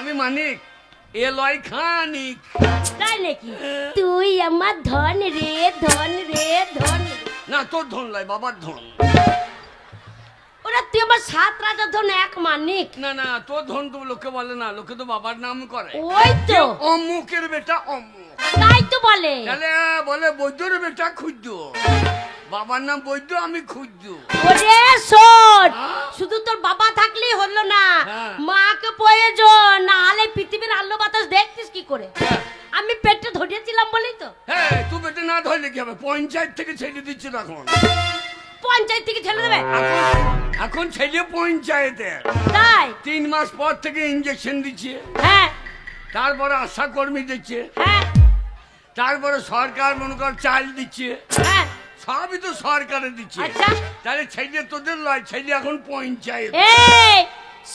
আমি মানিক, এ লয় খানিক। তাই নাকি? তুই আমার ধন রে, ধন রে, ধন। না, তোর ধন লয়, বাবার ধন। ওরা তুই আমার 7 রাজার ধন এক মানিক। না না, তোর ধন তো লোকে বলে না, লোকে তো বাবার নাম করে। ওই তো অমুকের বেটা অমুক, তাই তো বলে। তাহলে বলে বৈদ্যর বেটা খুঁজছ, বাবার নাম বৈদ্য, আমি খুঁজছ। ওরে শোন, শুধু তোর বাবা থাকলেই হলো না, মাকে প্রয়োজন, না হলে পৃথিবীর আলো বাতাস দেখতিস কি করে? আমি পেটে ধরিয়েছিলাম বলেই তো। হ্যাঁ, তুই পেটে না ধরলে কি হবে? পঞ্চায়েত থেকে ছেড়ে দিচ্ছে এখন। পঞ্চায়েত থেকে ছেড়ে দেবে এখন ছেলে পঞ্চায়েতে, তাই 3 মাস পর থেকে ইঞ্জেকশন দিচ্ছে। হ্যাঁ, তারপরে আশা কর্মী দিচ্ছে, হ্যাঁ, তারপরে সরকার মনে কর চাল দিচ্ছে, হ্যাঁ। সবই তো সরকারে দিচ্ছে। আচ্ছা, তাহলে ছেলে তোদের লয়, ছেলে এখন পঞ্চায়েত। এই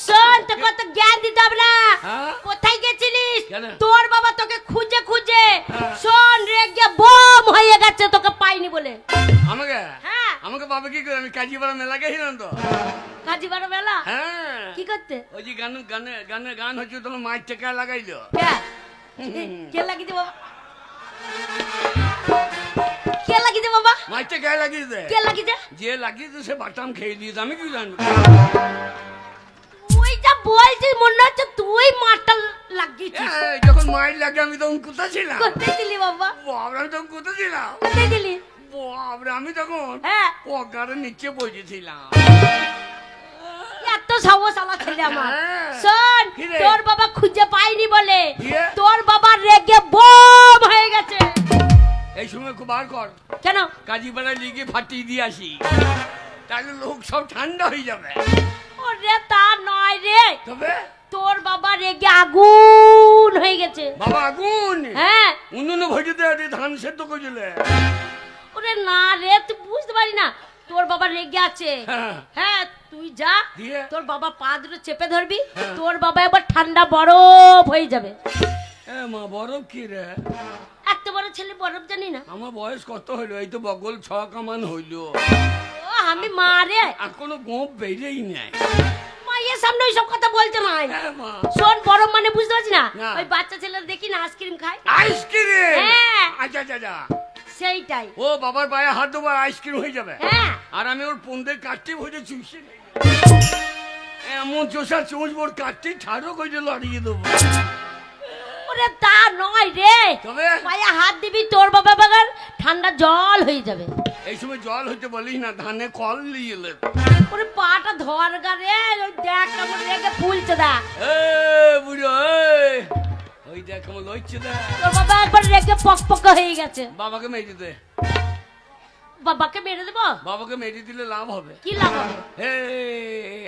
শোন, তোকে কত জ্ঞান দিতে হবে না। হ্যাঁ? কোথায় গেছিলিস? কেন? তোর বাবা তোকে খুঁজে খুঁজে হ্যাঁ। শোন রেগে বোম হয়ে গেছে, তোকে পাইনি বলে। আমাকে হ্যাঁ, আমাকে বাবা কি করে? আমি কাজীপাড়া মেলা গেছিলাম তো। কাজীপাড়া মেলা? হ্যাঁ, কি করতে? ওই যে গান হচ্ছে, তোমার মায়ের টেকা লাগাইলো। কে লাগিয়েছে বাবা? কে লাগিয়েছে বাবা? মায়ের টেকা লাগিয়েছে। কে লাগিয়েছে? যে লাগিয়েছে সে বাটাম খেয়ে দিয়েছে, আমি কি জানবো? তুই যা বলছিস মনে হচ্ছে তুই মারটা লাগিয়েছিস। যখন মায়ের লাগে আমি তখন কোথায় ছিলাম? কোথায় দিলি বাবা? বাবরা, আমি তখন কোথায় ছিলাম? কোথায় দিলি? বাবরা, আমি তখন হ্যাঁ, পগারের নিচে বসেছিলাম। এত সাহসালা ছেলে আমার। হ্যাঁ। শোন, কি রে? তোর বাবা খুঁজে পাইনি বলে দিয়ে? তোর বাবা রেগে বোম হয়ে গেছে। এই সময় খুব বার কর, কেন? কাজীপাড়ায় লিগে ফাটিয়ে দিয়ে আসি, তাহলে লোক সব ঠান্ডা হয়ে যাবে। ওরে তা নয় রে, তবে তোর বাবা রেগে আগুন হয়ে গেছে। বাবা আগুন? হ্যাঁ। উনুনে ভেজে দেয়, ধান সেদ্ধ করেছিলে। ওরে না রে, তুই বুঝতে পারি না, তোর বাবা রেগে আছে। হ্যাঁ। হ্যাঁ, তুই যা, দিয়ে? তোর বাবা পা দুটো চেপে ধরবি, হ্যাঁ। তোর বাবা এবার ঠান্ডা বরফ হয়ে যাবে। মা, বরফ কি রে? এত বড় ছেলে বরফ জানি না? আমার বয়স কত হইলো? এই তো বগল 6 কামান হইলো। ও আমি মা রে, আর কোনো গোপ বেড়েই নাই। মায়ের সামনে ওইসব কথা বলতে নাই। মা, শোন, বরফ মানে বুঝতে পারছি না, না। ওই বাচ্চা ছেলেরা দেখি না আইসক্রিম খায়। আইসক্রিম? হ্যাঁ। আচ্ছা আচ্ছা আচ্ছা, সেইটাই। ও বাবার পায়ে হাত দেবো, আইসক্রিম হয়ে যাবে। হ্যাঁ। আর আমি ওর পুন্দের কাটতে ভরে চুষে এমন চোষা চুষবোর কাটতে ছাড়ো করে লড়িয়ে দেবো। ওরে তা নয় রে, তবে পায়ে হাত দিবি, তোর বাবা বাগার ঠান্ডা জল হয়ে যাবে। এই সময় জল হইতে বলিস না, ধানে কল নিয়ে এলে। ওরে পাটা ধর গা রে, ওই দেখ কেমন রেগে ফুলছে দা। বুড়ো, ওই দেখ কেমন লইছে দা। তোর বাবা একবার রেগে পক হয়ে গেছে। বাবাকে মেরে দে। বাবাকে মেরে দেবো? বাবাকে মেরে দিলে লাভ হবে। কি লাভ হবে?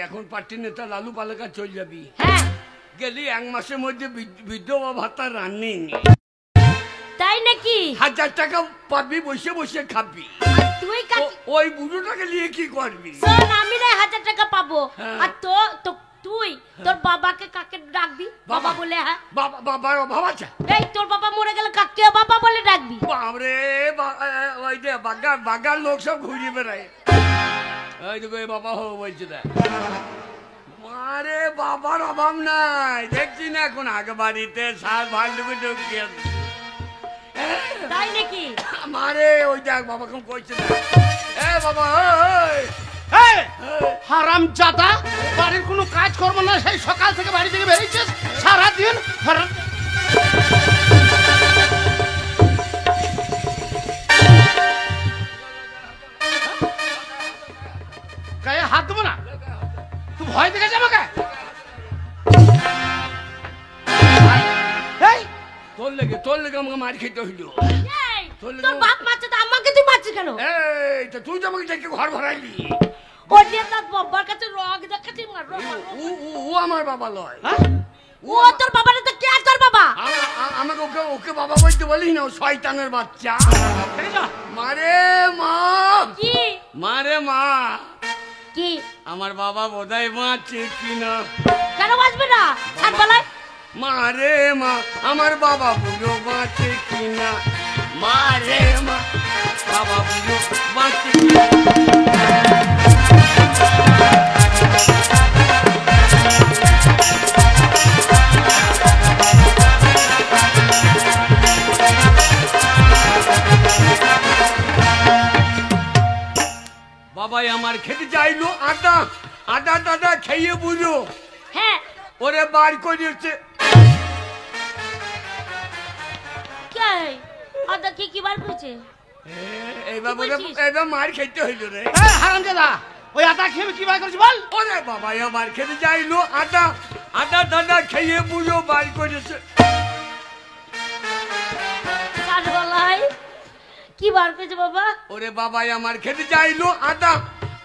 এখন পার্টির নেতা লালু পালেকা চল যাবি। হ্যাঁ। গেলি 1 মাসের মধ্যে বিধবা ভাতা রান্নি, তাই নাকি? 1000 টাকা পাবি, বসে বসে খাবি। তুই ওই বুড়োটাকে নিয়ে কি করবি? শোন, আমি না 1000 টাকা পাবো। হ্যাঁ। আর তুই তোর বাবাকে কাকে ডাকবি? বাবা বলে? হ্যাঁ, বাবার অভাব আছে? এই তোর বাবা মরে গেলে কাকে বাবা বলে ডাকবি? বাবরে, ওই যে বাগার লোক সব ঘুরে বেড়ায়। ওই দেখো, বাবা হো বলছে দা। মারে, বাবার অভাব নাই, দেখছি না এখন আগে বাড়িতে সার ভাল্লুকে ঢুকিয়ে। তাই নাকি? মারে, ওই দেখ বাবা কেমন কইছে না। বাবা, হারাম জাদা, বাড়ির কোনো কাজ করবো না, সেই সকাল থেকে বাড়ি থেকে বেরিয়েছিস সারাদিন। গায়ে হাত দেবো না, তুই ভয় দেখেছে আমাকে? তোর লেগে আমাকে মার খেতে হইল। তোর বাপ মারছে তো আমাকে তুই মারছিস কেন? তুই তো আমাকে দেখে ঘর ভরাইলি। তার বাবার কাছে রগ দেখাচ্ছি। ও আমার বাবা লয়। ও তোর বাবা না তো কে? তোর বাবা? আমাকে ওকে বাবা বলতে বলিস না, ও শয়তানের বাচ্চা। মারে মা। কি মারে মা? কি আমার বাবা বোধহয় বাঁচে কিনা। কেন বাঁচবে না? ছাড় বলাই। মারে মা, আমার বাবা বুড়ো বাঁচে কিনা। মারে মা, বাবা বুড়ো বাঁচে কিনা। খেতে চাইলো আটা আটা টাটা খেয়ে বুঝো হ্যাঁ ওরে বার করেছে কে আদা কি বার করেছে এইবার বলছিস? এইবার মার খেতে হইলো রে হারামজাদা ওই আটা খেয়ে কি বার করেছি বল? ওরে বাবা আমার খেতে চাইলো আটা আটা টাটা খেয়ে বুঝো বার করেছে কাঠগোলায় কি বার করেছে বাবা? ওরে বাবা আমার খেতে চাইলো আটা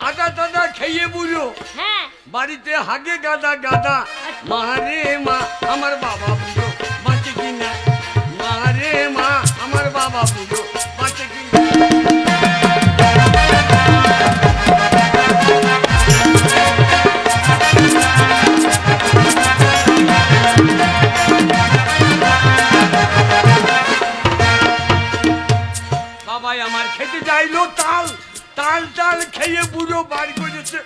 আটা টাটা খেয়ে বুঝো হ্যাঁ বাড়িতে হাগে গাদা গাদা মারে মা আমার বাবা বুঝো বাঁচে কিনা মারে মা আমার বাবা বুঝো বাঁচে কিনা বাবাই আমার খেতে চাইলো তাল তাল তাল খেয়ে বুড়ো বার করেছে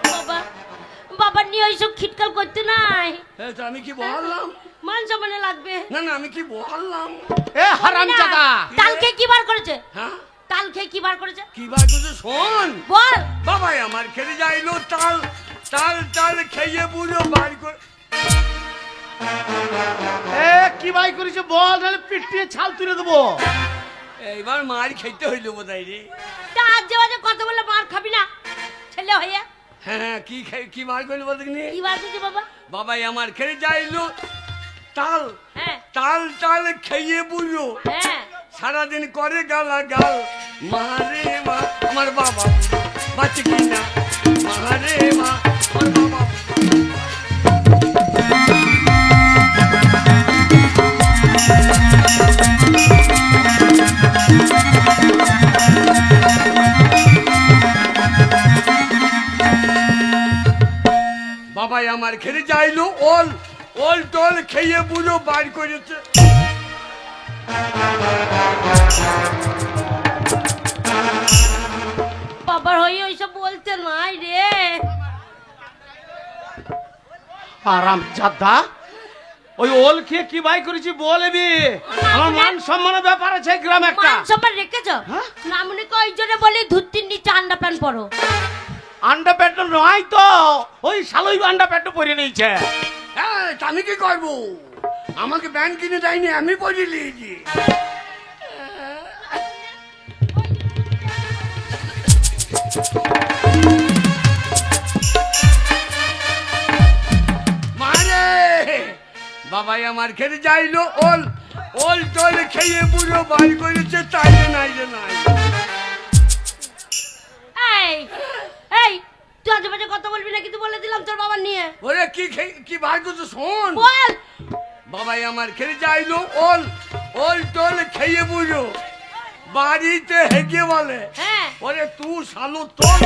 বাবা বাবা নিয়ে ওইসব খিটকাল করতে নাই তো আমি কি বললাম মান সম্মানে লাগবে না না আমি কি বললাম এ হারামজাদা তাল খেয়ে কি বার করেছে? হ্যাঁ তাল খেয়ে কি বার করেছে কি বার করেছে শোন বল। বাবাই আমার খেতে যাইলো তাল তাল তাল খেয়ে বুড়ো বার করে এ কি বাই করেছে বল নাহলে পিটিয়ে ছাল তুলে দেবো। এইবার মার খেতে হইলো বোধহয় রে তা আজ যে বাজে কথা বলে মার খাবি না ছেলে হয়ে হ্যাঁ হ্যাঁ কি বার করলো বলতে কি বার করেছে বাবা? বাবাই আমার খেতে যাইলো তাল হ্যাঁ তাল তাল খেয়ে বুড়ো হ্যাঁ সারাদিন করে গালা গাল মারে মা আমার বাবা বুড়ো বাঁচে কিনা মারে মা আমার বাবা বাবাই আমার খেতে চাইলো ওল ওল টোল খেয়ে বুড়ো বার করেছে বাবার হয়ে ওইসব বলতে নাই রে হারামজাদা ওই ওল খেয়ে কি বাই করেছি বলবি আমার মান সম্মানের ব্যাপার আছে গ্রাম একটা মান সম্মান রেখেছ হ্যাঁ? না মনে কই জন্য বলে ধুতির নিচে আন্ডা প্যান্ট পরো আন্ডা প্যান্ট নয় তো ওই শালই আন্ডা প্যান্ট পরে নিয়েছে হ্যাঁ তা আমি কি করবো আমাকে ব্যান্ড কিনে দেয়নি আমি পড়ে নিয়েছি মারে বাবাই আমার খেতে যাইলো ওল ওল টোল খেয়ে বুড়ো বার করেছে তাই রে নাই রে নাই এই এই তুই আজে বাজে কথা বলবি না কিন্তু বলে দিলাম তোর বাবা নিয়ে ওরে কি বার করছো শোন বল বাবাই আমার খেতে চাইলো ওল ওল টোল খেয়ে বুঝো বাড়িতে হেগে বলে হ্যাঁ ওরে তুই শালো তোল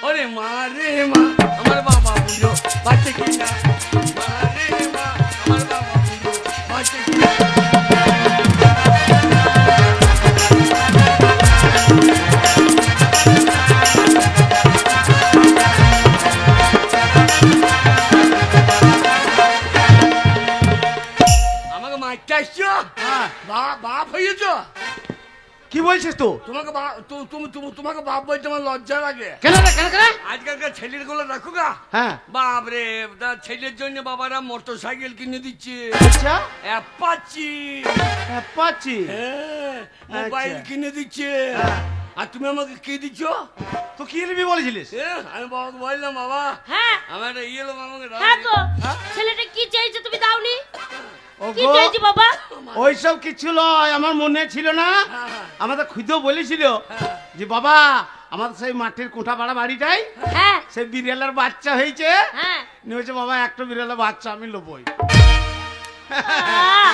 ওরে মা রে মা আমার বাবা বুঝো বাচ্চা কিনা মা রে মা আমার বাবা বুঝো বাচ্চা কিনা আমাকে মারতে আসছো হ্যাঁ। বাপ হয়েছ কি বলছিস তো তোমাকে তোমাকে বাপ বলতে আমার লজ্জা লাগে কেন রে কেন কেন আজকালকার ছেলের গুলো রাখো গা হ্যাঁ বাপ রে ছেলের জন্য বাবারা মোটর সাইকেল কিনে দিচ্ছে আচ্ছা অ্যাপাচি পাচ্ছি মোবাইল আচ্ছা। কিনে দিচ্ছে হ্যাঁ। আর তুমি আমাকে কি দিচ্ছ তো কি নিবি বলেছিলিস আমি বাবাকে বললাম বাবা হ্যাঁ আমার একটা ইয়ে লোক আমাকে দাও। হ্যাঁ গো হ্যাঁ? ছেলেটা কি চাইছে তুমি দাওনি কি ওগো, চাইছি বাবা ওইসব কিছু নয় আমার মনে ছিল না হ্যাঁ। আমাদের খুদেও বলেছিল হ্যাঁ। যে বাবা আমাদের সেই মাটির কোঠা পাড়া বাড়িটাই হ্যাঁ সেই বিড়ালের বাচ্চা হয়েছে হ্যাঁ নিয়ে বলছে বাবা একটা বিড়ালের বাচ্চা আমি লোবই আহ,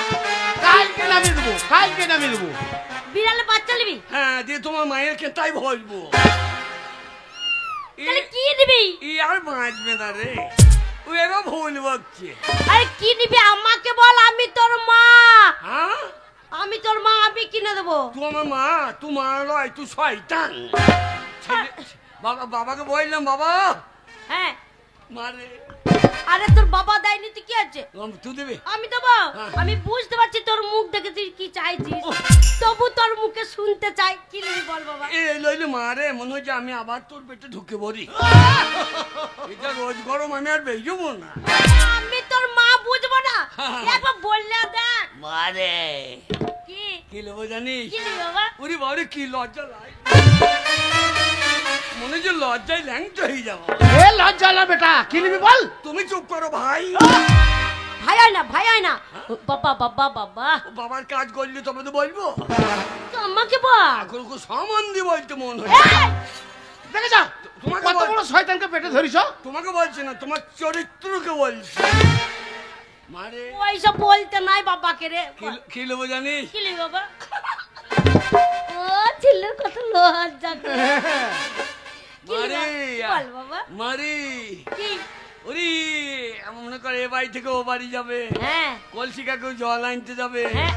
কালকে নামিয়ে দেবো কালকে নামিয়ে দেবো বিড়ালে বাচ্চা নিবি হ্যাঁ দিয়ে তোমার মায়ের কে তাই বলবো তাহলে কি নিবি ই আর বাঁচবে না রে ও এরও ভুল বকছে আরে কি নিবি আমাকে বল আমি তোর মা হ্যাঁ আমি তোর মা আমি কিনে দেবো তুই আমার মা তুই মা নয় তুই শয়তান বাবাকে বললাম বাবা হ্যাঁ মারে আরে তোর বাবা দেয়নি তুই কি আছে? তুই দেবে? আমি দেবো। হ্যাঁ। আমি বুঝতে পারছি তোর মুখ দেখে তুই কি চাইছিস, তবু তোর মুখে শুনতে চাই। কি নিবি বল বাবা? এ লইলে মারে মনে হচ্ছে আমি আবার তোর পেটে ঢুকে পড়ি। এটা রোজ গরম আমি আর বেজবো না। আমি তোর মা বুঝবো না? একবার বললে দেখ মারে কি কি নেবো জানিস? কি নিবি বাবা? ওরে বাবারে কি লজ্জা লাগে, মনে হচ্ছে লজ্জায় ল্যাংটা হয়ে যাবো। এ লজ্জা না বেটা, কি নিবি বল? তুমি চুপ করো ভাই। ভাই হয় না, ভাই হয় না। বাবা বাবা বাবা ও বাবার কাজ করলি তবে তো বলবো। তো আমাকে বল। এখন খুব সম্বন্ধে বলতে মন হয়। এই! দেখে যা তোমাকে কত বল- বড় শয়তানকে পেটে ধরিস। তোমাকে বলছি না, তোমার চরিত্রকে বলছি। মারে ওইসব বলতে নাই বাবাকে রে। কি নেবো জানিস? কি নিবি বাবা? ও ছেলের কত লজ্জা করে। কি নিবি মারে বল বাবা? মারে কি? ওরে মনে করে এ বাড়ি থেকে ও বাড়ি যাবে, হ্যাঁ কলসি কাকু জল আনতে যাবে, হ্যাঁ।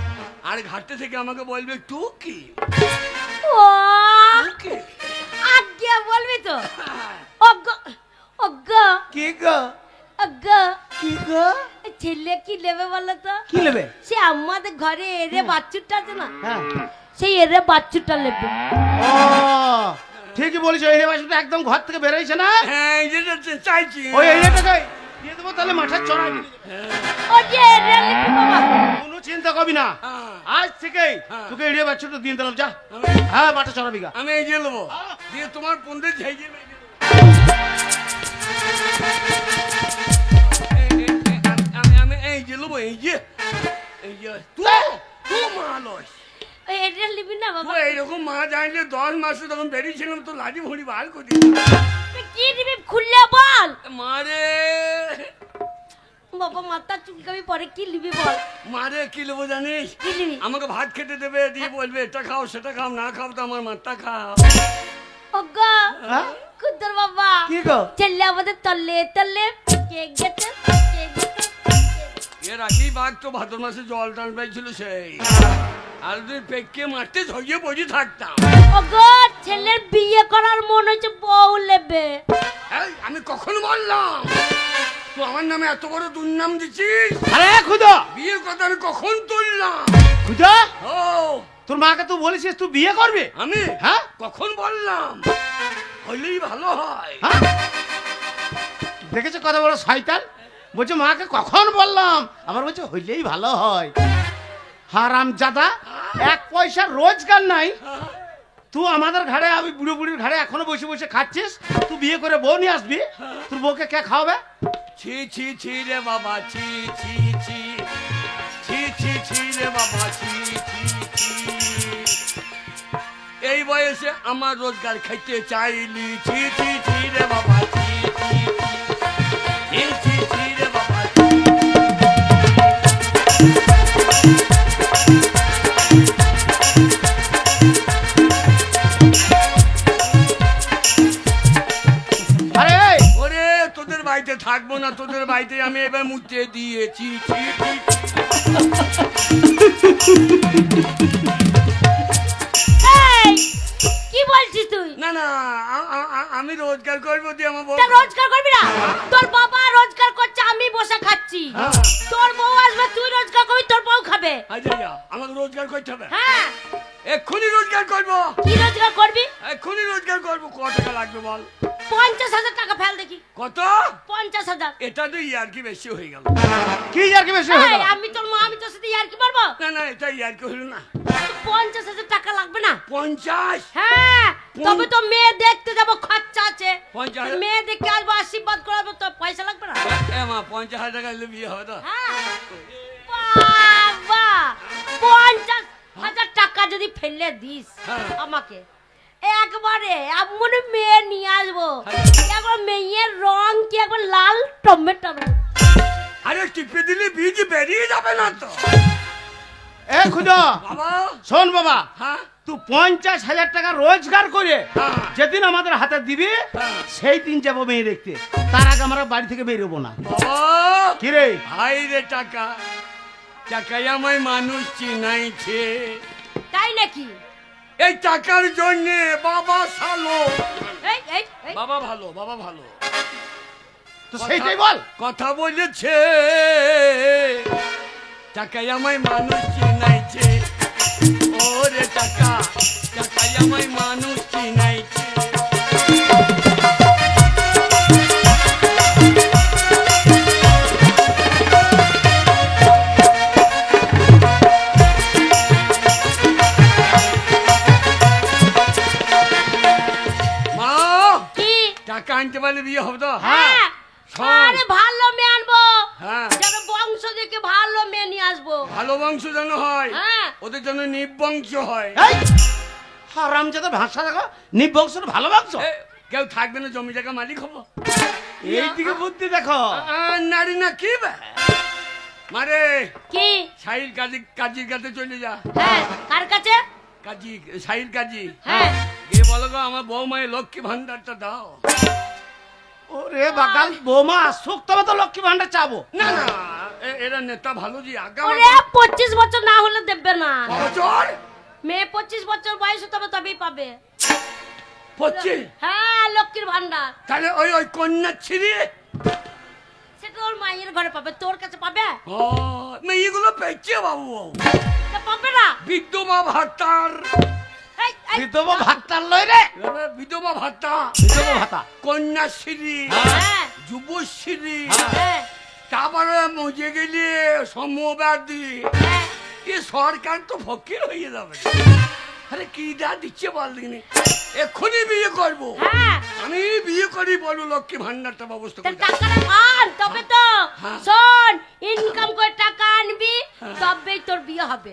আর ঘাটে থেকে আমাকে বলবে টুকি ও টুকি। আজ্ঞা বলবি তো? অজ্ঞ অজ্ঞ কি গো অজ্ঞ কি গো ছেলে কি নেবে বলো তো? কি নেবে? সে আমাদের ঘরে এরে বাচ্চুটা আছে না, হ্যাঁ সেই এরে বাচ্চুটা নেবে। ও ঠিকই বলিস, এই বাসটা একদম ঘর থেকে বেরোইছে না। হ্যাঁ এই যে চাইছি। ওই এইটাকে দিয়ে দেবো, তাহলে মাঠের চড়াই ও যে এরে নেবে বাবা। কোনো চিন্তা করবি না, হ্যাঁ। আজ থেকেই হ্যাঁ। তোকে এড়িয়ে বাচ্চাটা দিয়ে দিলাম, যা। আমি- হ্যাঁ মাঠে চড়াবি গা। আমি এই যে নেবো, দিয়ে তোমার পন্দের ঝাইজে আমি এই যে নেবো, এই যে তুই মালস। ওই এরে নিবি না বাবা? তুই এইরকম মা জানলে 10 মাসে তখন বেরিয়েছিলাম তো লাঠি ভুড়ি বার করি। তুই কি নিবি খুললে বল মারে বাবা। মাথা চুলকাবি পরে কি নিবি বল? মারে কি নেবো জানিস? কি নিবি? আমাকে ভাত খেতে দেবে, দিয়ে বলবে এটা খাও সেটা খাও, না খাও তো আমার মাথা খাও। অজ্ঞ হ্যাঁ? কুদ্দর বাবা কি গো? ছেলে আমাদের তলে তলে কে গেছে কে গেছে। এর আগেই বাঘ তো ভাদ্র মাসে জল টান পাইছিল সেই, আর তুই পেকে মারতে ঝরিয়ে বসে থাকতাম। অজ্ঞ ছেলের বিয়ে করার মন হচ্ছে বউ নেবে। এই, আমি কখন বললাম তুই আমার নামে এত বড় দুর্নাম দিচ্ছিস? আরে খুদা বিয়ের কথা আমি কখন তুললাম? খুদা, ও তোর মাকে তুই বলেছিস তুই বিয়ে করবি? আমি হ্যাঁ কখন বললাম? হইলেই ভালো হয়। হ্যাঁ? দেখেছো কত বড় শয়তান, বলছে মাকে কখন বললাম, আবার বলছে হইলেই ভালো হয়। হারাম জাদা, 1 পয়সা রোজগার নাই, তুই আমাদের ঘাড়ে, আমি বুড়ো বুড়ির ঘাড়ে এখনো বসে বসে খাচ্ছিস। তুই বিয়ে করে বউ নিয়ে আসবি, তোর বউকে কে খাওয়াবে? ছি ছি ছি রে বাবা, ছি ছি ছি ছি ছি ছি রে বাবা, ছি ছি ছি। এই বয়সে আমার রোজগার খাইতে চাইলি, ছি ছি ছি রে বাবা, ছি ছি ছি ছি ছি রে বাবা। আরে এই, ওরে তোদের বাড়িতে থাকবো না, তোদের বাড়িতে আমি এবার মুতে দিয়েছি। ছি ছি এই কি বলছিস তুই? না না আমি রোজগার করবো দিয়ে আমার বউ। তা রোজগার করবি না? তোর বাবা রোজগার করছে, আমি বসে খাচ্ছি। হ্যাঁ। তোর বউ আসবে, তুই রোজগার করবি, তোর বউ খাবে। আচ্ছা যা, আমাকে রোজগার করতে হবে। হ্যাঁ এক্ষুনি রোজগার করবো, কি রোজগার করবি? এক্ষুনি রোজগার করবো। কত টাকা লাগবে বল? 50,000 টাকা ফেল দেখি। কত? 50,000। এটা তো ইয়ার্কি বেশি হয়ে গেল। কি আর কি বেশি হয়ে এই, গেল? আমি তোর মা, আমি তোর সাথে আর কি পারবো? না না এটা ইয়ার্কি হলো না। 50,000 টাকা লাগবে না? 50? হ্যাঁ, তবে তো মেয়ে দেখতে যাবো, খরচা আছে। 50,000? মেয়ে দেখে আসবো, আশীর্বাদ করাবো, তো পয়সা লাগবে না? এ মা 50,000 টাকা দিলে বিয়ে হবে তো? হ্যাঁ বাবা, 50,000 টাকা যদি ফেলে দিস হ্যাঁ। আমাকে, একবারে এমন মেয়ে নিয়ে আসবো, একবার মেয়ের রং কি একবার লাল টমেটোর মতো। আরে টিপে দিলে বীজ বেরিয়ে যাবে না তো? এ খুদা, বাবা শোন বাবা, হ্যাঁ তুই 50,000 টাকা রোজগার করে হ্যাঁ। যেদিন আমাদের হাতে দিবি, হ্যাঁ। সেই দিন যাবো মেয়ে দেখতে, তার আগে আমরা বাড়ি থেকে বেরোবো না। বাবা কি রে? হাই রে টাকা, টাকাই আমায় মানুষ চিনাইছে। তাই নাকি? এই টাকার জন্যে বাবা সালো। এই এই এই বাবা ভালো, বাবা ভালো। তো সেইটাই বল। কথা বলেছে টাকাই আমায় মানুষ চিনাইছে, ওরে টাকা টাকাই আমায় মানুষ চিনাইছে। মা কি টাকা আনতে পারলে বিয়ে হবে তো? হ্যাঁ শোন। আরে ভালো মেয়ে আনবো, হ্যাঁ যেন বংশ দেখে ভালো মেয়ে নিয়ে আসবো। ভালো বংশ যেন হয়, হ্যাঁ ওদের জন্য নিবংশ হয়। এই হারামজাদা ভাষা দেখো, নিবংশের ভালো বংশ। এ, কেউ থাকবে না, জমি জায়গা মালিক হবো। এইদিকে বুদ্ধি দেখো। নারী না কি বে? মারে কি সাহিল কাজীর কাছে চলে যা। হ্যাঁ কার কাছে? কাজী সাহিল কাজী, হ্যাঁ গিয়ে বলো গো আমার বৌমায়ের লক্ষ্মী ভান্ডারটা দাও। ওরে বাগাল বৌমা আসুক তবে তো লক্ষ্মী ভান্ডার চাবো। না না এরা নেতা ভালো জি আগাম ওরে 25 বছর না হলে দেবে না। বছর মেয়ে 25 বছর বয়স তবে তবেই পাবে। 25? হ্যাঁ লক্ষ্মীর ভান্ডার। তাহলে ওই কন্যা ছিড়ি সেটা ওর মায়ের ঘরে পাবে, তোর কাছে পাবে? ও মেয়েগুলো পেয়েছে বাবু, তা পাবে না। বিধবা ভাতার, এই, এই, বিধবা ভাতার লই রে, বিধবা ভাতা, বিধবা ভাতা। কন্যাশ্রী, হ্যাঁ যুবশ্রী, হ্যাঁ তারপরে মজে গেলে সমবাদী। হ্যাঁ। এ সরকার তো ফকির হয়ে যাবে। আরে কি দা দিচ্ছে বল দিনে, এক্ষুনি বিয়ে করবো। হ্যাঁ আমি বিয়ে করি, বলো লক্ষ্মী ভান্ডারটা ব্যবস্থা তার করে দাও। টাকাটা আন তবে তো। হ্যাঁ। শোন ইনকাম করে টাকা আনবি তবেই তোর বিয়ে হবে।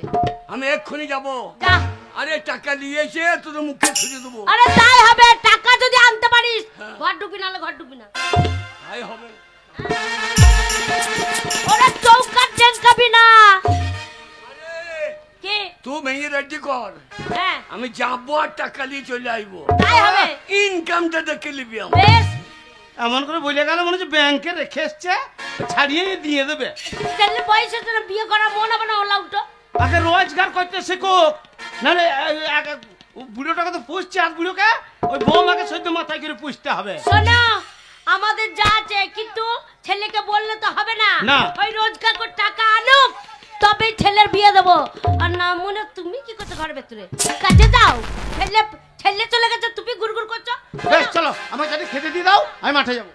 আমি এক্ষুনি যাবো। যা। আরে টাকা নিয়েছে তোর মুখে ছুঁড়ে দেবো। আরে তাই হবে, টাকা যদি আনতে পারিস হ্যাঁ। ঘর ঢুকবি নাহলে ঘর ঢুকবি না। তাই হবে। ওরে চৌকাট চেঁচকাবি না। আরে কি তুই মেয়ে রেডি কর, হ্যাঁ আমি যাবো আর টাকা নিয়ে চলে আসবো। তাই হবে। ইনকামটা দেখে নিবি আমার। বেশ এমন করে বলে গেল মনে হচ্ছে ব্যাংকে রেখে এসছে, ছাড়িয়ে দিয়ে দেবে। ছেলে বয়সে তোর বিয়ে করা মন হবে না ওলা উঠো। আগে রোজগার করতে শেখুক, নাহলে বুড়োটাকে তো পুষছে, আর বুড়োকে ওই বৌমাকে সদ্য মাথায় করে পুষতে হবে। শোনো আমাদের যা আছে, কিন্তু ছেলেকে বললে তো হবে না। না। ওই রোজগার করে টাকা আনুক তবেই ছেলের বিয়ে দেবো। আর না মনে তুমি কি করছো ঘরের ভেতরে? কাজে যাও। ছেলে ছেলে চলে গেছে, তুমি গুড়গুড় করছো। বেশ চলো আমাকে যদি খেতে দিয়ে দাও, আমি মাঠে যাবো।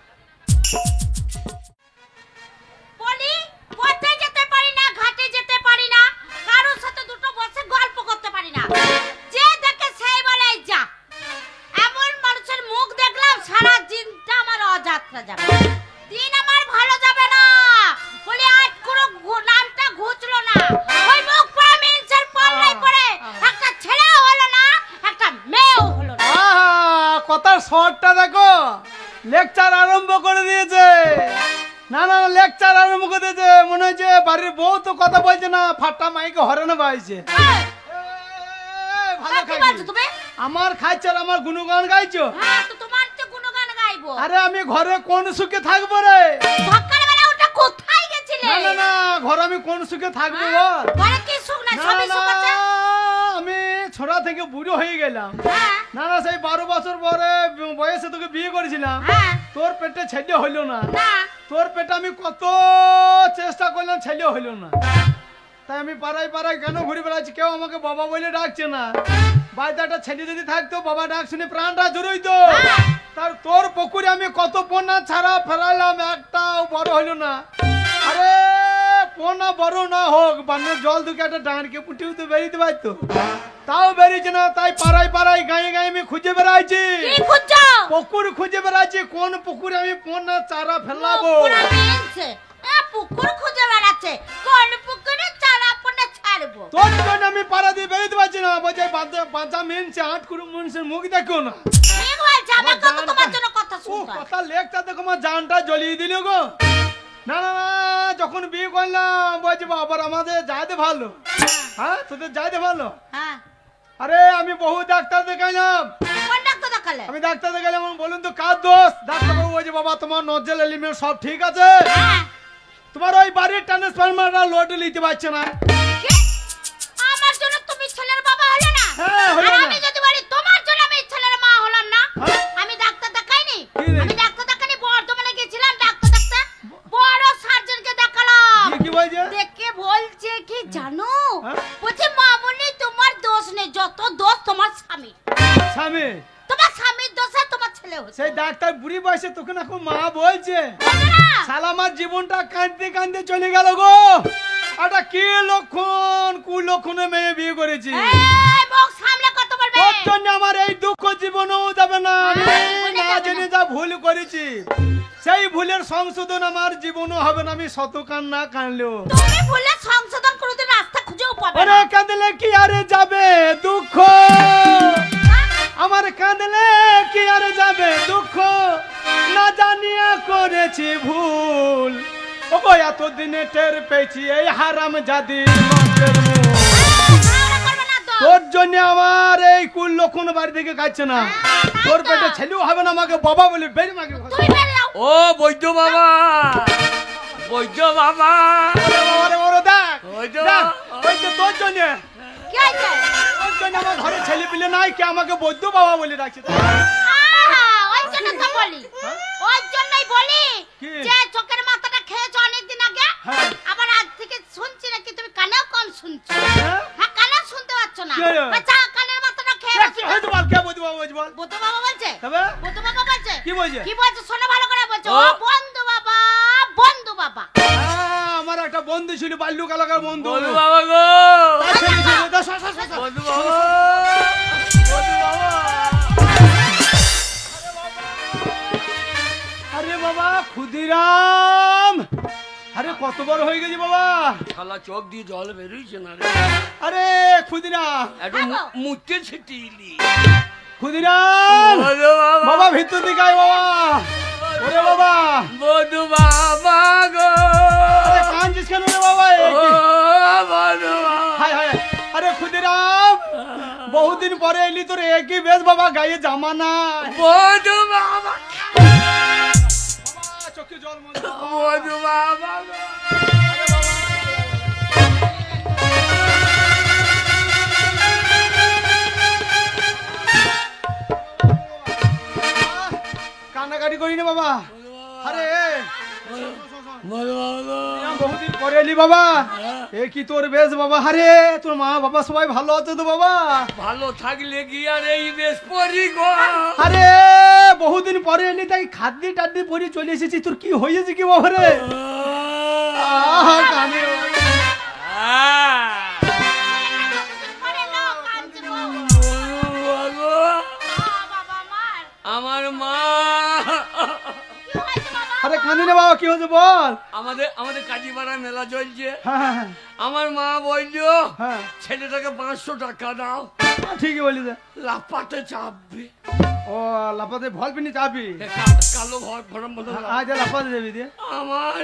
বলি পথে যেতে পারি না, ঘাটে যেতে পারি না, কারোর সাথে দুটো বসে গল্প করতে পারি না। যে দেখে সেই বলে যা। এমন মানুষের মুখ দেখলাম সারা দিনটা আমার অযাত্রা যাবে, দিন আমার ভালো যাবে না। বলি আজ কোনো নামটা ঘুচলো না, ওই মুখ পড়া মিলছের পাল্লাই পড়ে একটা ছেলেও হলো না, একটা মেয়েও হলো না। কথার শর্টটা দেখো, লেকচার আরম্ভ করে দিয়েছে। না না লেকচার আরম্ভ করে দিয়েছে, মনে হচ্ছে বাড়ির বউ তো কথা বলছে না, ফাটা মাইকে হরেনে বাইছে। ভালো কি খাইছি। বলছো তুমি? আমার খাইছে আর আমার গুণগান গাইছো। হ্যাঁ তো তোমার তো গুণগান গাইবো। আরে আমি ঘরে কোন সুখে থাকবো রে? সকালবেলা ওটা কোথায় গেছিলে? না না না ঘরে আমি কোন সুখে থাকবো বল? ঘরে কি সুখ না, না সবই না সুখ আছে। আমি ছোড়া থেকে বুড়ো হয়ে গেলাম। হ্যাঁ না না সেই 12 বছর পরে বয়সে তোকে বিয়ে করেছিলাম, হ্যাঁ তোর পেটে ছেলে হইলো না। না তোর পেটে আমি কত চেষ্টা করলাম, ছেলে হইলো না। তাই আমি পাড়ায় পাড়ায় কেন ঘুরে বেড়াচ্ছি, কেউ আমাকে বাবা বলে ডাকছে না। বাড়িতে একটা ছেলে যদি থাকতো, বাবা ডাক শুনে প্রাণটা জুড়ইতো। তার তোর পুকুরে আমি কত পোনা ছাড়া ফেরাইলাম, একটাও বড় হইলো না। আরে পোনা বড় না হোক, বান্নের জল ঢুকে একটা ডাঁড়কে পুঁটিও তো বেরিয়ে পারতো, তাও বেরিয়েছে না। তাই পাড়ায় পাড়ায় গায়ে গায়ে আমি খুঁজে বেড়াইছি, কি খুঁজছো? পুকুর খুঁজে বেড়াচ্ছি, কোন পুকুরে আমি পোনা চারা ফেলাবো। পুরা মিলছে। পুকুর খুঁজে বেড়াচ্ছে, কোন পুকুরে চারা পোনা ছাড়বো। তোর জন্য আমি পাড়া দিয়ে বেরোতে পারছি না। বলছে বাঁচা মেনছে, 8 কুড়ি মানুষের মুখ দেখো না। ঠিক বলছে, আমাকে তো তোমার জন্য কথা ও শুনতে হয়। কথা লেখটা দেখো, আমার জানটা জ্বলিয়ে দিল গো। না না না যখন বিয়ে করলাম বলছি বাবার আমাদের যাইতে ভালো। হ্যাঁ তোদের যাইতে ভালো। হ্যাঁ আরে আমি বহু ডাক্তার দেখাইলাম। কোন ডাক্তার দেখালে? আমি ডাক্তার দেখাইলাম, বলুন তো কার দোষ? ডাক্তারবাবু বলছে বাবা তোমার নজল এলিমেন্ট সব ঠিক আছে, হ্যাঁ তোমার ওই বাড়ির ট্রান্সফরমারটা লোড নিতে পারছে না। কি? আমার জন্য তুমি ছেলের বাবা হলে না? হ্যাঁ, হলো আর না। আমি যদি বলি তোমার জন্য আমি ছেলের মা হলাম না? হ্যাঁ। আমি ডাক্তার দেখাইনি। কি রে? আমি ডাক্তার দেখাইনি, বর্ধমানে গেছিলাম, ডাক্তার বয়সে তখন এখন মা বলছে বলছে না? শালা আমার জীবনটা কাঁদতে কাঁদতে চলে গেল গো। একটা কি লক্ষণ কুলক্ষণে মেয়ে বিয়ে করেছি, এই মুখ সামলে কথা বলবে। তোর জন্য আমার এই দুঃখ জীবনেও যাবে না। আমি না জেনে যা ভুল করেছি সেই ভুলের সংশোধন আমার জীবনও হবে না, আমি শত কান্না কানলেও। তুমি ভুলে সংশোধন কোনোদিন রাস্তা খুঁজেও পাবে ওরে না। কাঁদলে কি আরে যাবে দুঃখ, আমার কাঁদলে কি আরে যাবে দুঃখ, না জানিয়া করেছি ভুল। ও গো এতদিনে টের পেয়েছি এই হারাম জাদির মতের মুখ। ঝগড়া করবে না তো। তোর জন্য আমার এই কুল লক্ষণ বাড়ি থেকে কাটছে না, তোর পেটে ছেলেও হবে না, আমাকে বাবা বলে বেরি মাকে। তুমি বেরিয়ে যাও। ও বৈদ্য বাবা, বৈদ্য বাবা, দেখ দেখ, ওই তো তোর জন্য, কি হয়েছে? তোর জন্য আমার ঘরে ছেলে পিলে নাই, কে আমাকে বৈদ্য বাবা বলে ডাকছে। ওই জন্য তো বলি, ওই জন্যই বলি কি? যে চোখের মাথাটা খেয়েছো অনেকদিন আগে, হ্যাঁ। আবার আজ থেকে শুনছি নাকি তুমি কানেও কম শুনছো। হ্যাঁ? হ্যাঁ, কানেও শুনতে পাচ্ছ না। কি হলো? বাচ্চা কানের মাথাটা খেয়ে দেখ, বসে। হয়তো বল, কে বৈদ্য বাবা বলছে বল। বন্ধু বাবা বলছে, তবে বন্ধু বাবা বলছে, কি বলছে? কি বলছে শোনো ভালো করে বলছে। ও। ও বন্ধু বাবা, বন্ধু বাবা। আমার একটা বন্ধু ছিল, বাল্যকালকার বন্ধু। বন্ধু বাবা গো, তার ছেলে ছিল, দাও, সর, সর, সর, সর। বন্ধু বাবা, বন্ধু বাবা। আরে বাবা ক্ষুদিরাম, আরে কত বড় হয়ে গেছি বাবা। শালা চোখ দিয়ে জল বেরোইছে না রে, আরে ক্ষুদিরাম, একটু মুখে ছিটিলি। ক্ষুদিরাম বন্ধু বাবা, বাবা ভিতর দিকে আয় বাবা। ওরে বাবা, বন্ধু বাবা গো, আরে কাঁদছিস কেন রে বাবা? ও বন্ধু বাবা। হায় হায়, আরে ক্ষুদিরাম বহুদিন পরে এলি, তোর একই বেশ বাবা, গায়ে জামা নাই। বন্ধু বাবা, বাবা, চোখে জল মন। বন্ধু বাবা গো। কান্নাকাটি করি না বাবা। আরে বন্ধু বাবা গো। বহুদিন পরে এলি বাবা, এ কি তোর বেশ বাবা। আরে তোর মা বাবা সবাই ভালো আছে তো বাবা? ভালো থাকলে কি আর এই বেশ পরি গো। আরে বহুদিন পরে এলি, তাই খাদ্যি টাদ্দি পরে চলে এসেছি, তোর কি হয়েছে কি বাবা রে? কানে ঘরে লোক কাঁদছে গো। বাবা আমার আমার মা, কি হয়েছে বাবা? আরে কানে রে বাবা, কি হয়েছে বল। আমাদের কাজীপাড়া মেলা চলছে। হ্যাঁ হ্যাঁ আমার মা বললো হ্যাঁ, ছেলেটাকে 500 টাকা দাও, ঠিকই বলি যে। লাফাতে চাপবে। ও লাফাতে ভল পিনি চাবি, কালো ঘর ভরম মতো। আজ লাফাতে যাবি দিয়ে আমার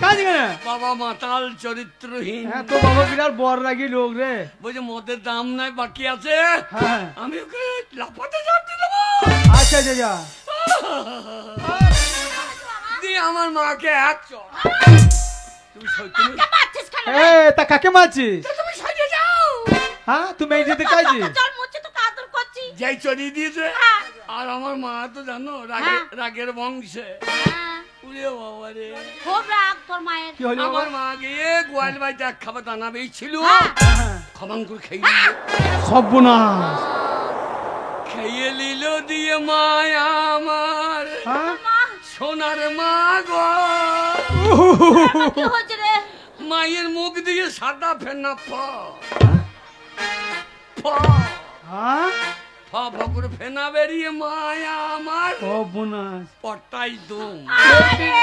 কাজ কেন? বাবা মাতাল চরিত্রহীন, হ্যাঁ, তো বাবা বিরাট বর রাগি লোক রে। বলছে মদের দাম নাই বাকি আছে, হ্যাঁ, আমি ওকে লাফাতে চাপ দিলাম। আচ্ছা আচ্ছা যা। দিয়ে আমার মাকে এক চড়। তুমি সত্যি কে মারছিস কেন এ রে? তা কাকে মারছিস? তুমি সাজে যাও। হ্যাঁ, তুমি এই দিতে কাজে। জল মুছে তো কাদর করছি। যাই চড়িয়ে দিয়েছে। হ্যাঁ। আর আমার মা তো জানো হ্যাঁ। রাগের বংশে। হ্যাঁ, উরে বাবা রে, খুব রাগ তোর মায়ের। কি হলো আমার মা গিয়ে গোয়াল বাড়িতে এক খাবার দানা বেয়েছিল, হ্যাঁ। খবাং করে খেয়ে নিল। সর্বনাশ। খেয়ে নিল দিয়ে মায় আমার হ্যাঁ, মা, সোনার মা গো। কি হয়েছে রে? মায়ের মুখ দিয়ে সাদা ফেনা হ্যাঁ, করে ফেনা বেরিয়ে মায়া আমার সর্বনাশ। পটাই দুম। আরে,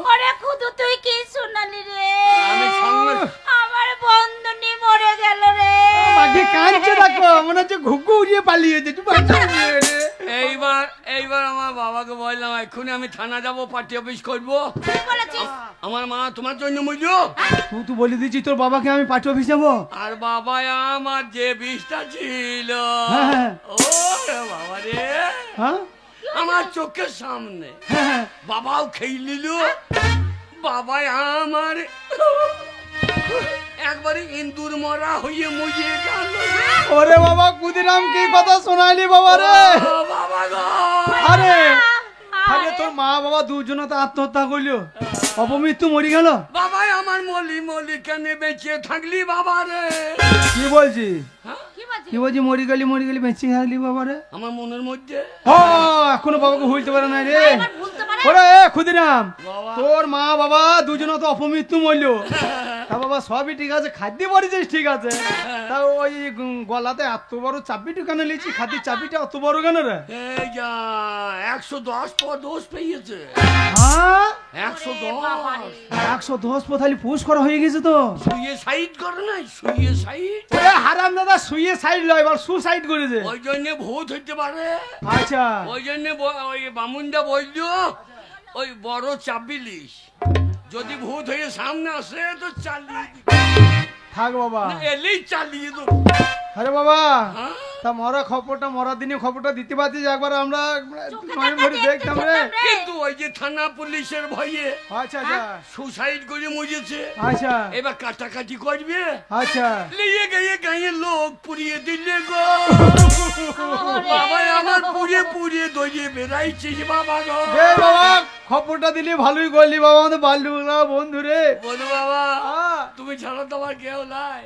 ওরে খুদু তুই কি শুনালি রে? আমি সঙ্গে- আমার বন্ধুনি মরে গেল রে। মাঝে কাঁদছে দেখো, মনে হচ্ছে ঘুঘু উড়িয়ে পালিয়েছে। তুই বাঁচা উড়িয়ে রে। এইবার আমার বাবাকে বললাম এক্ষুনি আমি থানা যাব, পার্টি অফিস করবো। কি বলেছিস? আমার মা তোমার জন্য বুঝলো। তুই বলে দিচ্ছি তোর বাবাকে আমি পার্টি অফিস যাবো। আর বাবা আমার যে বিষটা ছিল, হ্যাঁ। ও রে বাবা রে, হ্যাঁ আমার চোখের সামনে হ্যাঁ, বাবাও খেয়ে নিল। বাবা আমার একবারে ইন্দুর মরা হয়ে মরিয়ে গেল। ওরে বাবা ক্ষুদিরাম, কি কথা শোনাইলি বাবা রে? ও বাবা গো, আরে আরে তোর মা বাবা দুজনে তো আত্মহত্যা করলো, অপমৃত্যু মরি গেল। বাবাই আমার মলি কেন বেঁচে থাকলি বাবা রে। কি বলছিস? কি বলছিস বলছি কি বলছি মরি গেলি বেঁচে গেলি বাবা রে। আমার মনের মধ্যে ও এখনো বাবাকে ভুলতে পারে না রে। এবার ভুলতে পারে ওরে ক্ষুদিরাম, বাবা। তোর মা বাবা দুজনে তো অপমৃত্যু মরল। তা বাবা সবই ঠিক আছে, খাদ্য পরিচিস ঠিক আছে, তা ওই গলাতে এত বড় চাবিটা কেন লিখছি? খাদ্যের চাবিটা অত বড় কেন রে? এই যা 110 দোষ পেয়েছে। হ্যাঁ 110 110 পোথালি পুষ করা হয়ে গেছে তো। শুয়ে সাইড করে নাই, শুয়ে সাইড। ওরে হারাম দাদা শুয়ে সাইড লয়, এবার সুসাইড করেছে। ওই জন্য ভূত হইতে পারে। আচ্ছা ওই জন্য ওই বামুনটা বললো ওই বড় চাবি লিস, যদি ভূত হয়ে সামনে আসে তো চালিয়ে দিবি, থাক বাবা। না এলেই চালিয়ে দেবো। আরে বাবা হ্যাঁ? তা মরার দিনে খবরটা দিতে পারছিস একবার, আমরা চোখে নয় দেখা ভরে দেখতে দেখতাম রে। যেতাম রে। কিন্তু ওই যে থানা পুলিশের ভয়ে আচ্ছা আচ্ছা সুসাইড করে মরেছে, আচ্ছা এবার কাটাকাটি করবে, আচ্ছা নিয়ে গিয়ে গাঁয়ের লোক পুড়িয়ে দিলে গো। ওরে বাবা আমার বাবা। পুড়িয়ে দইয়ে বেড়াইছিস বাবা গো। রে বাবা খবরটা দিলি ভালোই করলি বাবা, আমাদের বাল্যুরা বন্ধু রে। বলো বাবা হ্যাঁ, তুমি ছাড়া তো আমার কেউ নাই।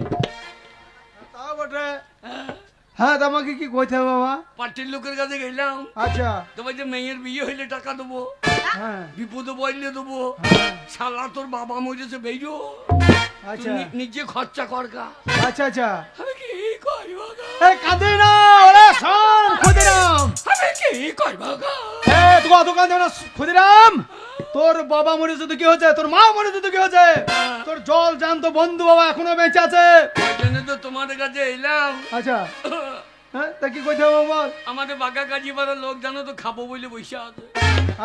তা বটে। হ্যাঁ তা আমাকে কি কইতে হবে বাবা? পার্টির লোকের কাছে গেলাম, আচ্ছা তোমার যে মেয়ের বিয়ে হইলে টাকা দেবো, হ্যাঁ বিপদে বললে দেবো, হ্যাঁ, শালা তোর বাবা মরেছে বেজো, আচ্ছা নিজে খরচা করকা। আচ্ছা আচ্ছা আমি কি করবো গো? এই কাঁদে না ওরে শোন ক্ষুদিরাম, আমি কি করবো গো? এই তুই অত কাঁদে না ক্ষুদিরাম। তোর বাবা মরেছে তো কি হয়েছে, তোর মা মরেছে তো কি হয়েছে, তোর জল জানতো বন্ধু বাবা এখনো বেঁচে আছে। ওই জন্য তো তোমাদের কাছে এলাম। আচ্ছা হ্যাঁ তা কি কইতে হবে বল? আমাদের বাঁকা কাজী পাড়ার লোক জানো তো খাবো বলে বসে আছে,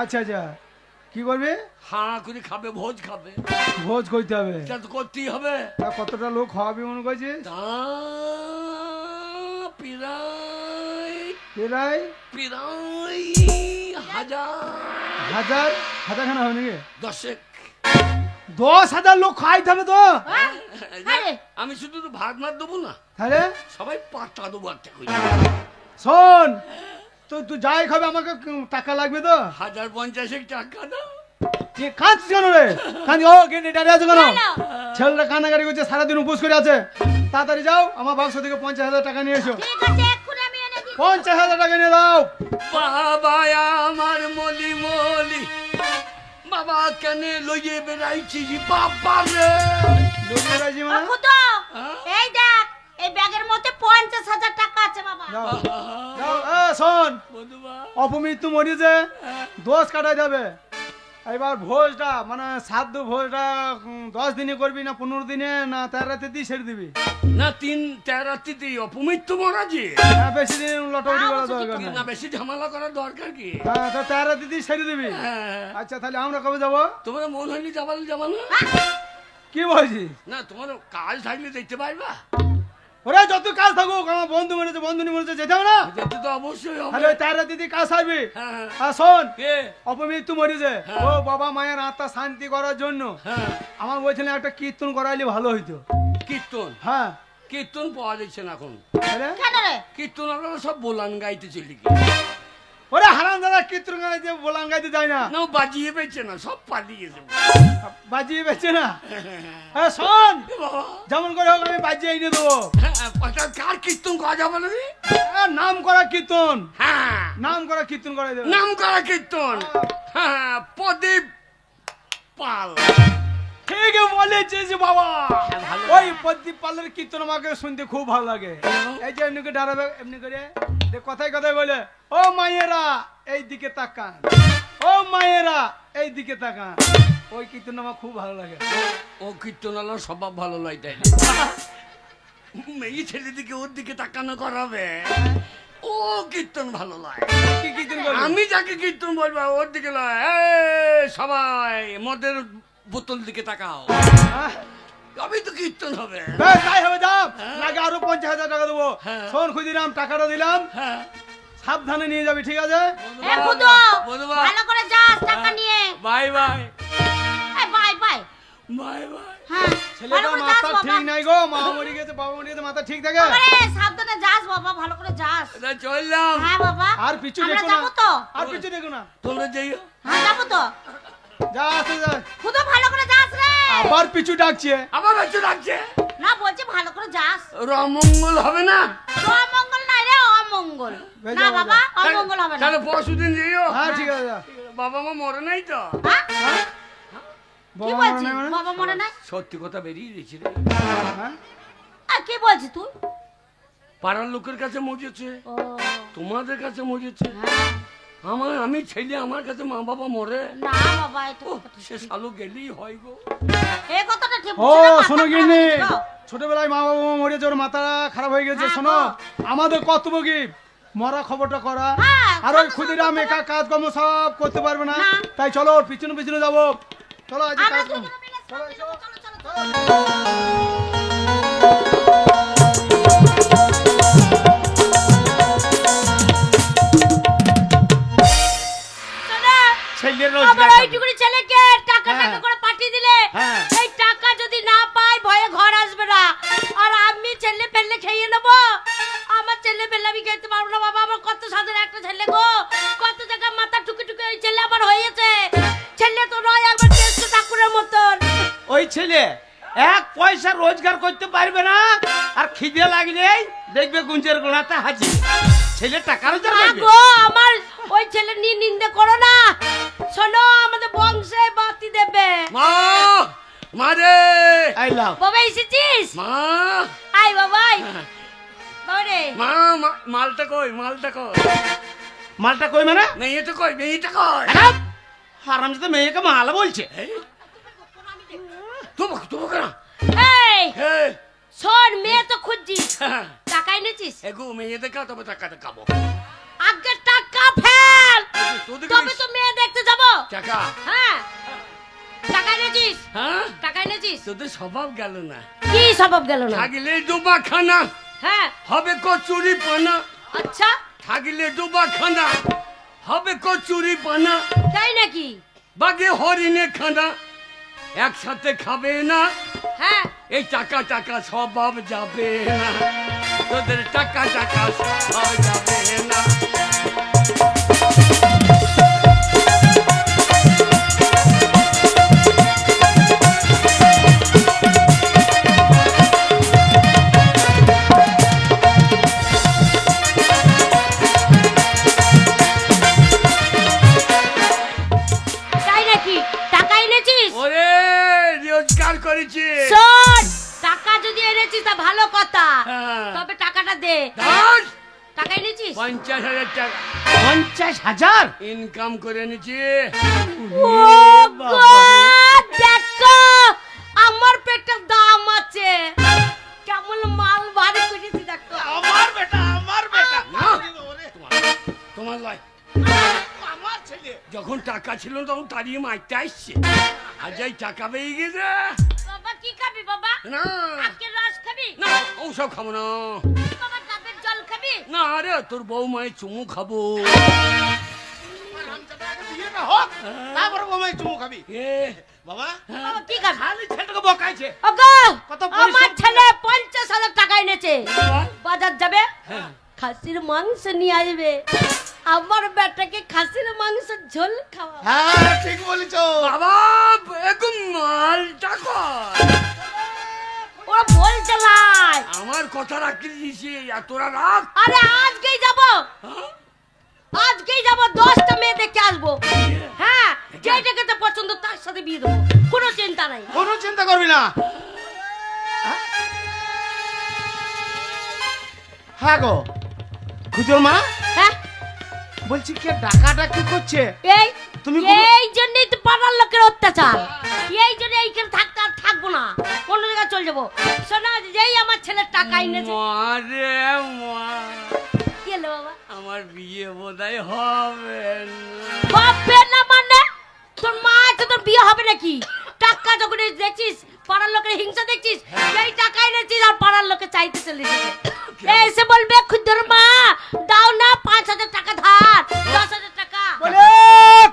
আচ্ছা আচ্ছা কি করবি? হাঁ করে খাবে, ভোজ খাবে, ভোজ কইতে হবে। এটা তো করতেই হবে। তা কতটা লোক খাওয়াবি মনে করছিস? তা প্রায় প্রায় প্রায় হাজার হাজার হাজারখানা হবে নাকি? 10 10,000 লোক খাইতে হবে তো। হ্যাঁ? আরে আমি শুধু তো ভাত মার দেবো না, তাহলে সবাই পাতা দেবো একটা করে। শোন তো তুই যাই খাবে আমাকে টাকা লাগবে তো। 1050 টাকা দাও। তুই কাঁদছিস কেন রে? কাঁদি ও গেটে দাঁড়িয়ে আছে কেন? কেন? ছেলেটা কান্নাকাটি করছে, সারাদিন উপোস করে আছে। তাড়াতাড়ি যাও আমার বাক্স থেকে 50,000 টাকা নিয়ে এসো। ঠিক আছে এক্ষুনি আমি এনে দিচ্ছি। 50,000 টাকা নিয়ে দাও। বাবা আমার মলি মলি, বাবা কেন লইয়ে বেড়াইছিস বাবা রে? লোকের রাজি ও মানে? খুতো, হ্যাঁ? এই দেখ এই ব্যাগের মধ্যে 50,000 টাকা আছে বাবা। যাও যাও শোন বন্ধুবা অপমৃত্যু মরিয়েছে, দোষ কাটাই যাবে। এবার ভোজটা মানে শ্রাদ্ধ ভোজটা 10 দিনে করবি না 15 দিনে না 13 রাতে ছেড়ে দিবি? না 3 রাত্রিতে অপমৃত্যু মরাজি, হ্যাঁ বেশি দিন লটাউটি করা দরকার না না। বেশি ঝামেলা করার দরকার কি? হ্যাঁ তো 13 রাতে ছেড়ে দিবি। হ্যাঁ। আচ্ছা তাহলে আমরা কবে যাবো? তোমরা মন হইলে যাবা না? কি বলছিস? না তোমার কাজ থাকলে দেখতে পারবা, ওরে যত কাজ থাকুক আমার বন্ধু মরেছে বন্ধুনি মরেছে যেতে হবে না? যেতে তো অবশ্যই হবে। তাহলে ওই 13 রাতে কাজ থাকবি। হ্যাঁ আর শোন কে? অপমৃত্যু মরেছে, হ্যাঁ। ও বাবা মায়ের আত্মা শান্তি করার জন্য হ্যাঁ আমার বলছিলেন একটা কীর্তন করাইলে ভালো হইতো। কীর্তন, হ্যাঁ কীর্তন পাওয়া যাচ্ছে না এখন। তাহলে কেন রে? কীর্তন আপনারা সব বোলান গাইতে চলে গিয়ে, ওরে হারাম দাদা কীর্তন গাইতে বলান গাইতে যায় না, না ও বাজিয়ে পেয়েছে না, সব পালিয়েছে। বাজিয়ে বেচে না। হ্যাঁ শোন বাবা যেমন করে হোক আমি বাজিয়ে এনে দেবো। কার কীর্তন করা যাবে না রে? নাম করা কীর্তন, হ্যাঁ নাম করা কীর্তন করাই দেবে। নাম করা কীর্তন, হ্যাঁ প্রদীপ পাল। ঠিক বলেছিস বাবা, ভালো। ওই প্রদীপ পালের কীর্তন আমাকে শুনতে খুব ভালো লাগে। এই যে এমনি করে দাঁড়াবে এমনি করে কথায় কথায় বলে ও মায়েরা এই দিকে তাকান, ও মায়েরা এই দিকে তাকান, ওই কীর্তন আমার খুব ভালো লাগে। ও কীর্তনালার স্বভাব ভালো নয়, তাই না? মেয়ে ছেলেদিকে ওর দিকে তাকানো করাবে, ও কীর্তন ভালো লাগে। কি কীর্তন করবে? আমি যাকে কীর্তন বলবো ওর দিকে লয়, এই সবাই মদের বোতল দিকে তাকাও, হ্যাঁ? আমি তো কীর্তন হবে। বেশ, তাই হবে যাও, লাগে আরো 50,000 টাকা দেবো। হ্যাঁ। শোন খুদিরাম টাকাটা দিলাম, হ্যাঁ সাবধানে নিয়ে যাবি ঠিক আছে? এ খুতো, বন্ধুবা। ভালো করে যাস টাকা নিয়ে। বাই বাই এই বাই বাই। Bye bye. হ্যাঁ ছেলেটা ভালো করে যাস মাথা বাবা। ঠিক নাই গো, মা মরে গেছে বাবা মরে গেছে, মাথা ঠিক থাকে? আরে সাবধানে যাস বাবা, ভালো করে যাস। এটা চললাম, হ্যাঁ বাবা। আর পিছু আমরা দেখো না, যাবো তো? আর পিছু দেখো না, তোমরা যাইও। হ্যাঁ যাবো তো। যা আসতে যা। খুতো ভালো করে যাস রে। আবার পিছু ডাকছে। আমার বাচ্চা ডাকছে, না বলছি ভালো করে যাস। রমঙ্গল হবে না? রম অমঙ্গল ভেজা, না ভেজা। বাবা অমঙ্গল হবে না তাহলে পরশুদিন যেও। হ্যাঁ ঠিক আছে যা। বাবা মা মরে নাই তো? হ্যাঁ? কি বাবা বলছিস মনে নেই মানে? বাবা মনে নাই সত্যি কথা বেরিয়ে গেছি রে। হ্যাঁ? আর কি বলছিস তুই পাড়ার লোকের কাছে মজেছে, ও তোমাদের কাছে মজেছে, হ্যাঁ আমি ছেলে আমার কাছে মা বাবা মরে। না বাবা এটা ও, সে শালু গেলেই হয় গো। এই কথাটা ঠিক ও বুঝছো না, মাথা শোনো খারাপ গিন্নি হয়ে গেছে গো। ছোটবেলায় মা বাবা মরেছে, ওর মাথা খারাপ হয়ে গেছে। হ্যাঁ, শোনো গো। আমাদের কর্তব্য কি মরা খবরটা করা। হ্যাঁ, আর ওই সঙ্গে ক্ষুদিরাম সঙ্গে একা কাজকর্ম সব করতে পারবে না, না। তাই চলো ওর পিছনে পিছনে যাবো। চলো আজ আমরা কাজকর্ম দুজনে মিলে চলো, সামনে চলো। যাবো, চলো, চলো, চলো। শোনো, ছেলের আমার রোজগার ওইটুকুনি ছেলেকে টাকা হ্যাঁ। টাকা করে পাঠিয়ে দিলে হ্যাঁ। এই টাকা যদি না পাই ভয়ে ঘর আসবে না আর আমি ছেলে ফেললে খেয়ে নেবো আমার ছেলে ফেললে আমি খেতে পারবো না বাবা আমার কত সাদের একটা ছেলে গো কত জায়গা মাথা টুকে টুকে ওই ছেলে আমার হয়েছে ছেলে তো নয় একবার টেস্ট ঠাকুরের মতন ওই ছেলে এক পয়সা রোজগার করতে পারবে না, আর খিদে লাগলেই দেখবে গুঞ্জের গোড়াতে হাজির। ছেলে টাকা রোজগার করবে। গো আমার ওই ছেলে নিয়ে নিন্দে করো না শোনো আমাদের বংশে বাতি দেবে মা, মা রে, আই লাভ বাবা এসেছিস মা, আই বাবা আই বাবা রে মা, মালটা কই, মালটা কই, মালটা কই মানে? মেয়েটা কই, মেয়েটা কই। হারামজাদা মেয়েকে মালা বলছে। এই, তুমি কেন? এই হে, শোন মেয়ে তো খুঁজছিস হ্যাঁ, টাকা এনেছিস এগো মেয়ে দেখা তবে টাকাটা খাবো। আগে টাকা ফেল তোদের তবে তো মেয়ে দেখতে যাবো টাকা, হ্যাঁ টাকা এনেছিস হ্যাঁ, টাকা এনেছিস তোদের স্বভাব গেল না। কি স্বভাব গেল না থাকলে ডোবা খানা, হ্যাঁ হবে কচুরি পানা। আচ্ছা থাকলে ডোবা খানা, হবে কচুরি পানা। তাই নাকি বাগে হরিণে খানা, একসাথে খাবে না। হ্যাঁ এই টাকা টাকা স্বভাব যাবে না, তোদের টাকা টাকা স্বভাব যাবে না। তাই নাকি টাকা এনেছিস ওরে রোজগার করেছি। শোন টাকা যদি এনেছিস তা ভালো কথা হ্যাঁ। তবে টাকাটা দে ধর, টাকা এনেছিস 50,000 টাকা 50,000 ইনকাম করে এনেছি। ও গো দেখো আমার পেটের দাম আছে কেমন মাল ভারী করেছি দেখো আমার বেটা, আমার বেটা। না, তোমার লয়। আমার ছেলে। যখন টাকা ছিল না তখন তাড়িয়ে মারতে আসছে, আর যাই টাকা পেয়ে গেছে। বাবা কি খাবি বাবা না আজকে রস খাবি না, ওসব খাবো না। বাবা ডাবের জল খাবি না রে, তোর বউ মায়ের চুমু খাবো। হারামজাদা আগে বিয়েটা হোক, তারপরে বৌমায় চুমু খাবি। এ, বাবা বাবা কি খাবি খালি ছেলেটাকে বকাইছে। ওগো কত পরিশ্রম আমার করে। ছেলে 50,000 টাকা এনেছে বল। বাজার যাবে হ্যাঁ। খাসির মাংস নিয়ে আসবে আমার বেটাকে খাসির মাংস ঝোল খাওয়া হ্যাঁ ঠিক বলেছো। বাবা এরকম মালটা কর। ওরা বলছে লাই আমার কথা রাখতে দিয়েছি, আর তোরা রাখ। আরে আজকেই যাব হ্যাঁ? আজকেই যাব 10টা মেয়ে দেখে আসবো হ্যাঁ যেটাকে তো পছন্দ তার সাথে বিয়ে দেবো কোনো চিন্তা নাই কোনো চিন্তা করবি না। হ্যাঁ গো খুজুর মা, হ্যাঁ বলছি কে ডাকাটা কি করছে? এই তুমি কোনো- এই জন্যই তো পাড়ার লোকের অত্যাচার এই জন্য এইখানে থাকতে আর থাকবো না অন্য জায়গায় চলে যাবো শোনা যেই আমার ছেলের টাকা এনেছে মারে মা, কি হলো বাবা আমার বিয়ে বোধহয় হবে না। বাপে না মানে তোর মা আছে তোর বিয়ে হবে নাকি টাকা যখন এই দেখছিস পাড়ার লোকের হিংসা দেখছিস এই টাকা এনেছিস আর পাড়ার লোকে চাইতে চলে এসেছে এসে বলবে খুদর মা দাও না 5,000 টাকা ধার 10,000 টাকা বলে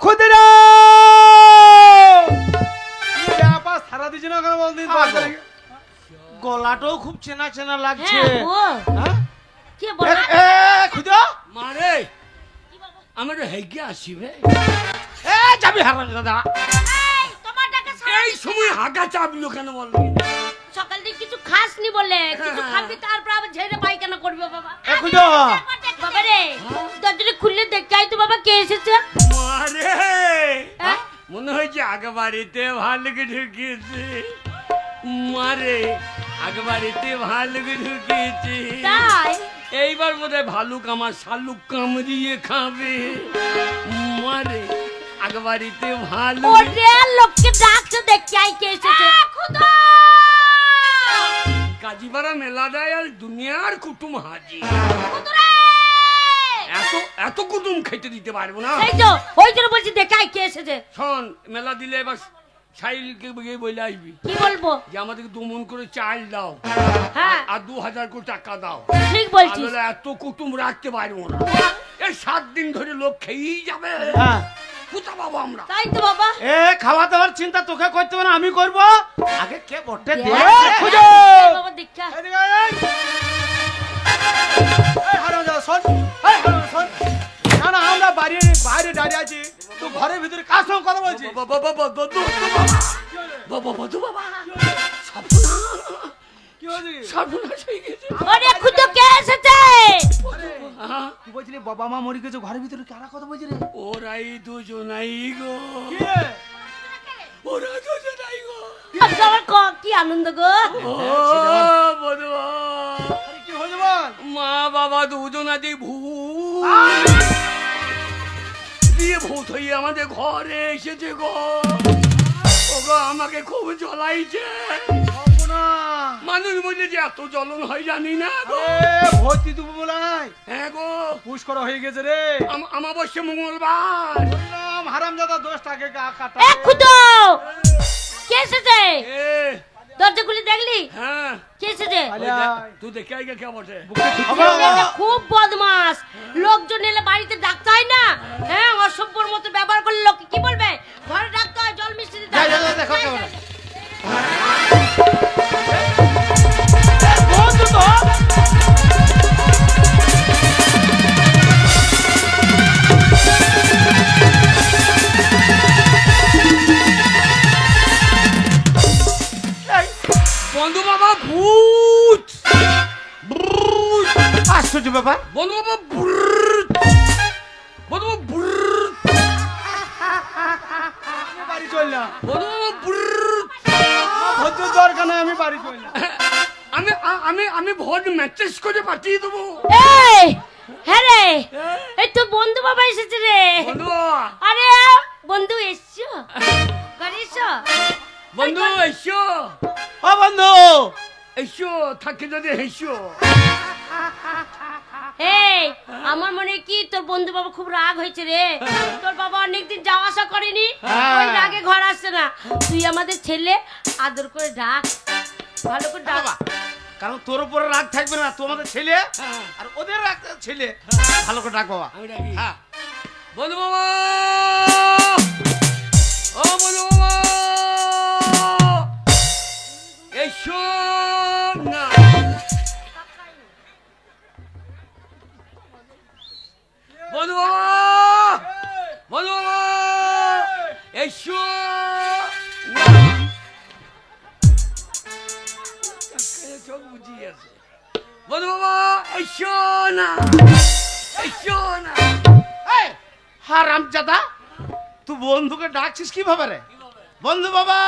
ক্ষুদিরাম ব্যাপার সারা দিচ্ছে না কেন বলদিন গলাটাও খুব চেনা চেনা লাগছে। হ্যাঁ ও হ্যাঁ? কে বলে এ খুদো, মারে কি বাবা আমার হেগে আসিবে। এ যাবি হারামজাদা। এই তোমার টাকা এই সময় হাগা চাপলো কেন বলো? সকাল থেকে কিছু খাসনি বলে কিছু খাবি তারপর আবার ঝেড়ে পায়খানা করবে বাবা এ খুদো, আমার টাকা বাবা রে দরজাটা খুললে দেখাই তো বাবা কে এসেছে মারে হ্যাঁ? মনে হয়েছে আগে বাড়িতে ভালুক ঢুকিয়েছে মারে আগে বাড়িতে ভালুক ঢুকিয়েছে তাই এইবার বোধহয় ভালুক আমার শালুক কামড়িয়ে খাবে মারে আগে বাড়িতে ভালুক ওরে লোককে ডাকছে দেখাই কে এসেছে খুদা কাজীপাড়া মেলা দেয় আর দুনিয়ার কুটুম হাজি খুদরে এত এত কুটুম খেতে দিতে পারবো না এই তো ওই জন্য বলছি দেখাই কে এসেছে শোন মেলা দিলে এবার সাইলকে গিয়ে বলে আসবি কি বলবো যে আমাদেরকে 2 মণ করে চাল দাও হ্যাঁ আর 2000 করে টাকা দাও ঠিক বলছিস তাহলে এত কুটুম রাখতে পারবো না এই 7 দিন ধরে লোক খেয়েই যাবে হ্যাঁ কোথা পাবো আমরা তাই তো বাবা এ খাওয়া দাওয়ার চিন্তা তোকে করতে হবে না, আমি করব। আগে কে বটে দে খুঁজো। বাবা দেখা এদিকে আয়। এই হারামজাদা, শোন। এই হারামজাদা, শোন। না না আমরা বাইরে দাঁড়িয়ে আছি, তুই ঘরের ভিতরে কার সঙ্গে কথা বলছিস? বাবা কি হয়েছে? সর্বনাশ হয়ে গেছে ওরে খুদো কে এসেছে হ্যাঁ, তুই বলছিলি বাবা মা মরে গেছে, ঘরের ভিতরে কারা কথা বলছি রে? ওরাই দুজনাই গো কি রে? ওরা দুজনাই গো আমার কি আনন্দ গো ও বধুয়া আরে কি হয়েছে বল? মা বাবা দুজনাতে ভূত দিয়ে ভূত হয়ে আমাদের ঘরে এসেছে গো ওগো আমাকে খুব জ্বলাইছে সর্বনাশ। মানুষ বলে যে এত জ্বলন হয় জানি না গো আরে ভর্তি দেবো বলে নাই, হ্যাঁ গো পুশ করা হয়ে গেছে রে। আমাবস্যা মঙ্গলবার বললাম হারামজাদা 10 টাকা কাটা। এ খুদো কে এসেছে এ দরজা খুলে দেখলি হ্যাঁ কে এসেছে ওই দেখ, তুই দেখে আগে কে বটে ছেলেটা খুব বদমাস লোকজন এলে বাড়িতে ডাকতে হয় না হ্যাঁ অসভ্যর মতো ব্যবহার করলে লোকে কি বলবে ঘরে ডাকতে হয় জল মিষ্টি দিতে হয়। দেখো কেমন বন্ধু বাবা ভূত ভূত আশ্চর্য ব্যাপার। বন্ধু বাবা ভূত বন্ধু বাবা ভূত আমি বাড়ি চললাম, বন্ধু বাবা ভূত ভর্তির দরকার নাই, আমি বাড়ি চললাম। আমি আমি আমি ভোট মেসেজ করে পাঠিয়ে দেবো এই হ্যাঁ রে এই তো বন্ধু বাবা এসেছে রে বন্ধু বাবা আরে বন্ধু এসছো ঘরে এসো বন্ধু এসো ও বন্ধু এসো থাকে যদি এসো এই আমার মনে হয় কি তোর বন্ধু বাবা খুব রাগ হয়েছে রে তোর বাবা অনেকদিন যাওয়া আসা করেনি ওই রাগে ঘর আসছে না তুই আমাদের ছেলে আদর করে ডাক ভালো করে ডাক বাবা, কারণ তোর উপরে রাগ থাকবে না, তোমাদের ছেলে আর ওদের রাগ ছেলে, ভালো করে ডাক বাবা। আমি ডাকি হ্যাঁ বন্ধু বাবা ও বন্ধু বাবা এসো না বন্ধু বাবা বন্ধু বাবা এসো না চোখ বুঝিয়ে আছে বন্ধু বাবা এসো না এসো না এই হারামজাদা, তুই বন্ধুকে ডাকছিস কিভাবে রে? বন্ধু বাবা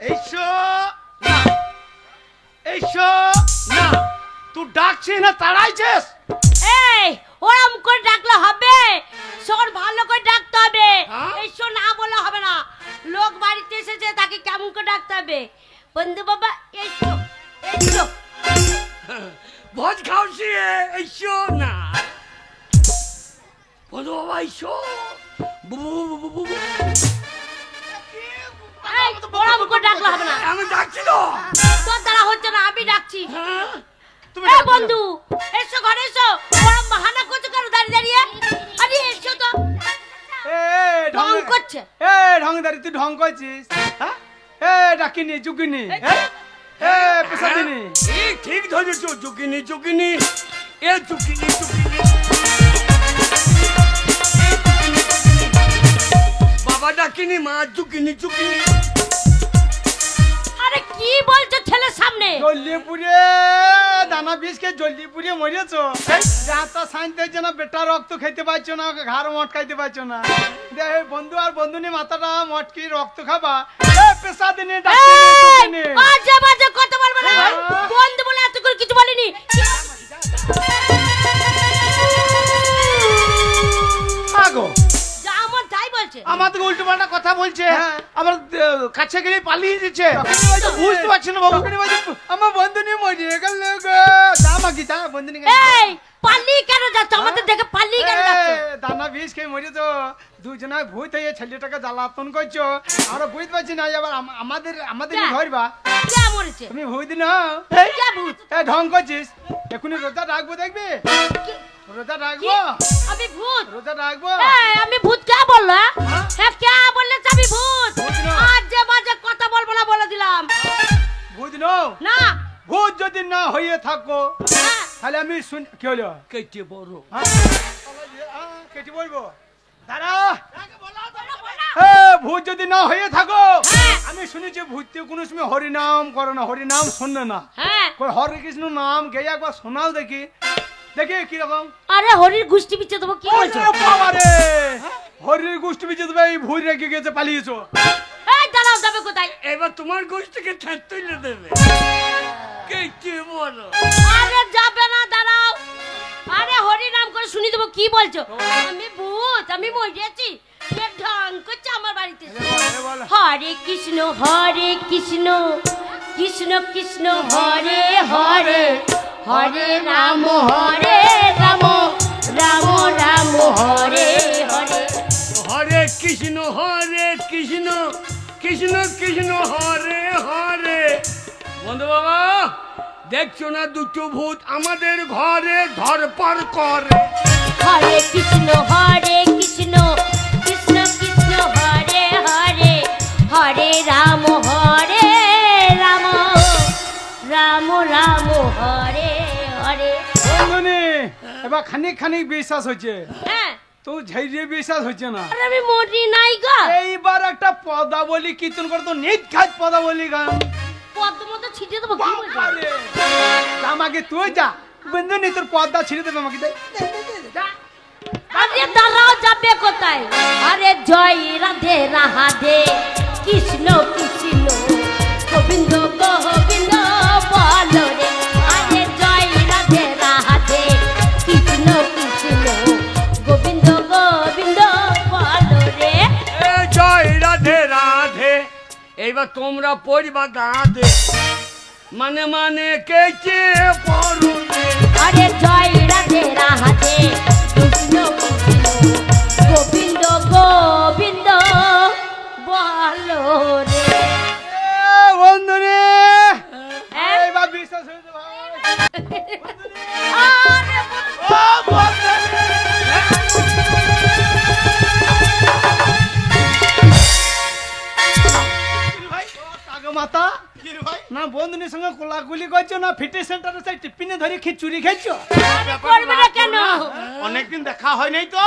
এইসো না, এইসো না, তুই ডাকছিস না তাড়াইছিস? এই ওরম করে ডাকলে হবে শোন ভালো করে ডাকতে হবে হ্যাঁ? এসো না বলে হবে না লোক বাড়িতে এসেছে তাকে কেমন করে ডাকতে হবে বন্ধু বাবা এসো এসো ভোজ খাওছি এসো না বন্ধু বাবা এসো এই ওরম করে ডাকলে হবে না আমি ডাকছি তো তোর দ্বারা হচ্ছে না আমি ডাকছি হ্যাঁ? তুমি এই ডাকো। বন্ধু এসো ঘরে এসো ওরম বাহানা করছো কেন দাঁড়িয়ে দাঁড়িয়ে আরে এসো তো ঢং করছে ঢংদারি তুই ঢং করছিস, হ্যাঁ? ডাকিনি চুকিনি, পেশা দিনি। ঠিক ঠিক ধরেছো চুকিনি চুকিনি এ চুকিনি চুকিনি বাবা ডাকিনি মা চুকিনি চুকিনি আরে কি বলছো ছেলে সামনে জলদি পুড়ে দানা বিষকে জলদি পুড়িয়ে মরেছো যাতা সাইনতে যেন বেটা রক্ত খাইতে পারছো না ঘাড় মটকাইতে পারছো না দেখ বন্ধু আর বন্ধুনি মাথাটা মটকি রক্ত খাবা পেশা দিনে বাজে বাজে কথা বলবো না ভাই বন্ধু বলে এত করে কিছু বলিনি আগো যা আমার তাই বলছে আমাদের উল্টো পাল্টা কথা বলছে হ্যাঁ। আবার কাছে গেলে পালিয়ে দিচ্ছে বুঝতে পারছি না বাবু আমার বন্ধুনি মরিয়ে গেল গো যা মাগি যা বন্ধুনি এই পাল্লি কেন যাচ্ছ আমাদের দেখে পাল্লি কেন যাচ্ছ দানা বিষ খেয়ে মরেছো দুজনায় ভূত হয়ে ছেলেটাকে জ্বালাতন করছো আমরা বুঝতে পারছি না এবার আমাদের ধরবা কে মরেছে তুমি ভূত না কে ভূত ঢং করছিস এখনই রোজা রাখবো দেখবি রোজা রাখবো আমি ভূত রোজা রাখবো এই আমি ভূত কে বললো হ্যাঁ কে বললে আমি ভূত ভূত না। আজ যে বাজে কথা বলবো না বলে দিলাম ভূত নও না ভূত যদি না হয়ে থাকো হ্যাঁ, তাহলে আমি শুন কি হলো কেটে বড় কেটে বলবো দাঁড়া বলো, বলো। ভূত যদি না হয়ে থাকো হ্যাঁ। আমি শুনেছি ভূত কোনো সময় হরিনাম করে না হরিনাম শোনে না হ্যাঁ কই হরে কৃষ্ণ নাম গেয়ে একবার শোনাও দেখি দেখি কিরকম আরে হরির গুষ্টি পিছে দেবো কি বলছো বাবারে হরির গোষ্ঠী বিচে দেবে এই ভুই রেখে গেছে পালিয়েছো এই দাঁড়াও যাবে কোথায় এবার তোমার গোষ্ঠীকে ঠেট তুলে দেবে কেটে বড় আরে যাবে না দাঁড়াও আরে হরি নাম করে শুনি দেবো কি বলছো আমি ভূত আমি মরেছি এ ঢং করছে আমার বাড়িতে হরে কৃষ্ণ কৃষ্ণ কৃষ্ণ হরে হরে হরে রাম রাম রাম হরে হরে হরে কৃষ্ণ কৃষ্ণ কৃষ্ণ হরে হরে বন্ধু বাবা দেখছো না দুটো ভূত আমাদের ঘরে ধরপড় করে হরে কৃষ্ণ কৃষ্ণ কৃষ্ণ হরে হরে হরে রাম রাম রাম হরে হরে বন্ধুনি এবার খানিক খানিক বিশ্বাস হচ্ছে হ্যাঁ তো ঝাইরিয়ে বিশ্বাস হচ্ছে না আরে আমি মরি নাই গো এইবার একটা পদাবলী কীর্তন করে তো নিজ খাত পদাবলী গান পদ্ম মতো ছিটিয়ে দেবো কি বলছো বাবারে! আমাকে তুই যা বন্ধুনি তোর পর্দা ছিঁড়ে দেবে আমাকে দে আরে দাঁড়াও যাবে কোথায় আরে জয় রাধে রাধে কৃষ্ণ কৃষ্ণ গোবিন্দ গোবিন্দ বলো রে আরে জয় রাধে রাধে কৃষ্ণ কৃষ্ণ গোবিন্দ গোবিন্দ বলো রে এ জয় রাধে রাধে এইবার তোমরা পরিবার গাঁধে মানে মানে কেটে পড়বে আরে জয় রাধে রাধে কৃষ্ণ কৃষ্ণ গোবিন্দ গোবিন্দ বলো রে বন্ধুনি হ্যাঁ? এইবার বিশ্বাস হয়েছে ভাই আরে মাতা না বন্ধুনির সঙ্গে কোলাকুলি করছো না ফিটে সেন্টারে সেই টিফিনে ধরে খিচুড়ি খেয়েছো করবে না কেন অনেকদিন দেখা হয় নাই তো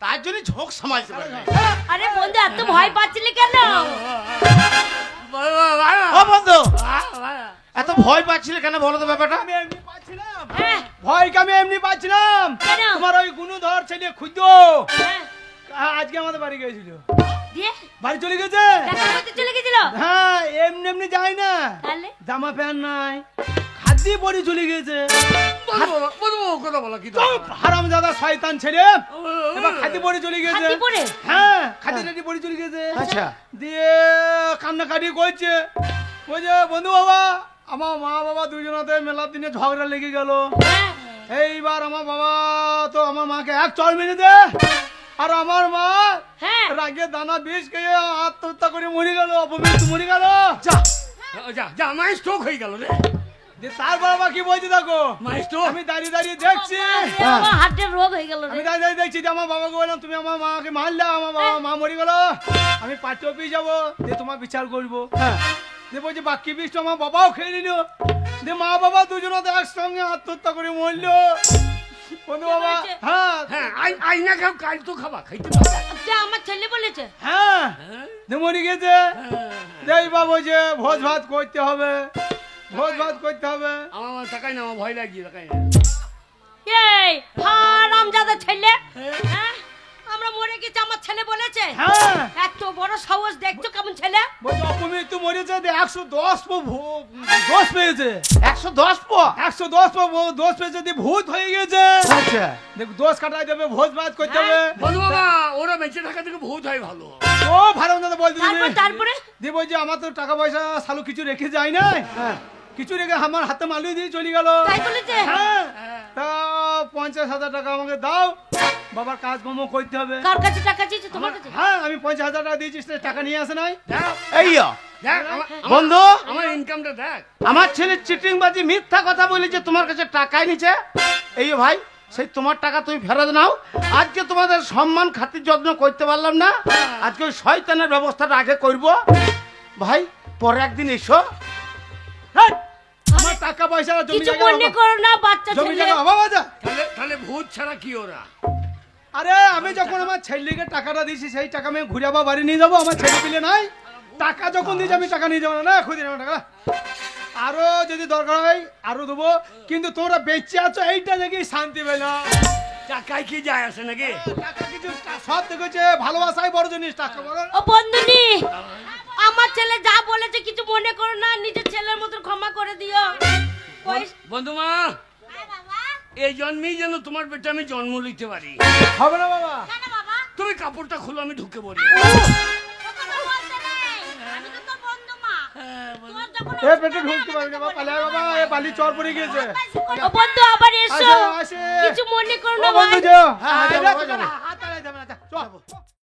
তার জন্য ঝোঁক সামাইতে পারে নাই। আরে বন্ধু এত ভয় পাচ্ছিলি কেন ও বন্ধু এত ভয় পাচ্ছিলে কেন বলো তো ব্যাপারটা আমি এমনি পাচ্ছিলাম হ্যাঁ ভয়কে আমি এমনি পাচ্ছিলাম কেন? তোমার ওই গুণধর ছেলে খুঁজো হ্যাঁ, আজকে আমাদের বাড়ি গেছিল দিয়ে বাড়ি চলে গেছে দেখা করতে চলে গেছিল হ্যাঁ এমনি এমনি যায় না তাহলে জামা প্যান্ট নাই খাদ্য পরে চলে গেছে কথা বলো কি হারাম দাদা শয়তান ছেলে এবার খাদ্য পরে চলে গেছে খাদ্য পরে? হ্যাঁ খাদ্য রেডি পরে চলে গেছে আচ্ছা দিয়ে কান্নাকাটি করছে বলছে বন্ধু বাবা আমার মা বাবা দুজনাতে মেলার দিনে ঝগড়া লেগে গেল হ্যাঁ, এইবার আমার বাবা তো আমার মাকে এক চড় মেরে দে আর আমার মা হ্যাঁ রাগে দানা বিষ খেয়ে আত্মহত্যা করে মরে গেল অপমৃত্যু মরে গেল যা যা যা মাই স্ট্রোক হয়ে গেল রে যে তার বাবা কি বলছে দেখো মাই স্ট্রোক আমি দাঁড়িয়ে দাঁড়িয়ে দেখছি আমার হার্টের রোগ হয়ে গেল আমি রে দাঁড়িয়ে দাঁড়িয়ে দেখছি যে আমার বাবাকে বললাম তুমি আমার মাকে মারলে আমার বাবা মা মরে গেল আমি পার্টি অফিস যাবো দিয়ে তোমার বিচার করবো হ্যাঁ দিয়ে বলছে বাকি বিষটা আমার বাবাও খেয়ে নিল দিয়ে মা বাবা দুজনে একসঙ্গে আত্মহত্যা করে মরলো বন্ধু বাবা হ্যাঁ হ্যাঁ আইনা খাও কাল তো খাবা খাইতে পারবা আচ্ছা, আমার ছেলে বলেছে হ্যাঁ হ্যাঁ দিয়ে মরে গেছে দেই বাবু যে ভোজ ভাত করতে হবে ভোজ ভাত করতে হবে। আমার টাকাই না, আমার ভয় লাগছে, টাকাই না। এই হারামজাদা ছেলে, হ্যাঁ? আমরা মরে গেছি আমার ছেলে বলেছে? হ্যাঁ এত বড় সাহস, দেখছো কেমন ছেলে? বলছে অপমৃত্যু মরেছে, 110 দোষ পেয়েছে, 110 পো 110 দোষ পেয়েছে, দিয়ে ভূত হয়ে গেছে। আচ্ছা দেখ দোষ কাটাই দেবে, ভোজ ভাত করতে হবে। বন্ধু বাবা, ওরা বেঁচে থাকা থেকে ভূত হয় ভালো। ও ভালো দাদা বলতে তারপরে দিয়ে বলছে আমার তো টাকা পয়সা সালু কিছু রেখে যায় না, কিছু রেখে আমার হাতে মালু দিয়ে চলে গেল। তাই বলেছে? হ্যাঁ তা 50,000 টাকা আমাকে দাও, বাবার কাজ কর্ম করতে হবে। কার কাছে টাকা চেয়েছে? তোমার কাছে? হ্যাঁ আমি 50,000 টাকা দিয়েছি, সে টাকা নিয়ে আসে নাই। এইও দেখ বন্ধু, আমার ইনকামটা দেখ। আমার ছেলে চিটিংবাজি মিথ্যা কথা বলেছে, তোমার কাছে টাকাই নিছে। এই ভাই, সেই তোমার টাকা তুমি ফেরত নাও। আজকে তোমাদের সম্মান খাতির যত্ন করতে পারলাম না, আজকে ওই শয়তানের ব্যবস্থাটা আগে করব। ভাই পরে একদিন এসো। হ্যাঁ, আমার টাকা পয়সা জমি কিছু জায়গা মনে করো না, বাচ্চা জমি ছেলে। জায়গা অভাব আছে। তাহলে ভূত ছাড়া কি ওরা? আরে আমি যখন আমার ছেলেকে টাকাটা দিয়েছি, সেই টাকা আমি ঘুরে আবার বাড়ি নিয়ে যাবো। আমার ছেলে পিলে নাই, টাকা যখন দিয়েছি আমি টাকা নিয়ে যাবো না, খুঁজে নেবো টাকা। আরো যদি দরকার হয় আরো দেবো, কিন্তু তোমরা বেঁচে আছো এইটা দেখি শান্তি পেল। টাকায় কি যায় আসে নাকি? টাকা কিছু সব দেখেছে, ভালোবাসাই বড় জিনিস, টাকা বড়। ও বন্ধুনি, আমার ছেলে যা বলেছে কিছু মনে করো না, নিজের ছেলের মতো ক্ষমা করে দিও। বন্ধু মা, এই জন্মেই যেন তোমার বেটা আমি জন্ম নিতে পারি। হবে না বাবা, তুমি কাপড়টা খুলো, আমি ঢুকে পড়ি। এ পেটে ঢুকতে পারবি না বাবা, পালিয়ে বাবা, এ বালি চর পড়ে গিয়েছে। ও বন্ধু আবার এসো, আসে। কিছু মনে করো ও না বন্ধু ভাই। যেও। হ্যাঁ, আয়, যাবো, যা, যাবো। যা, হাত চালাই যাবে না, যা, চল।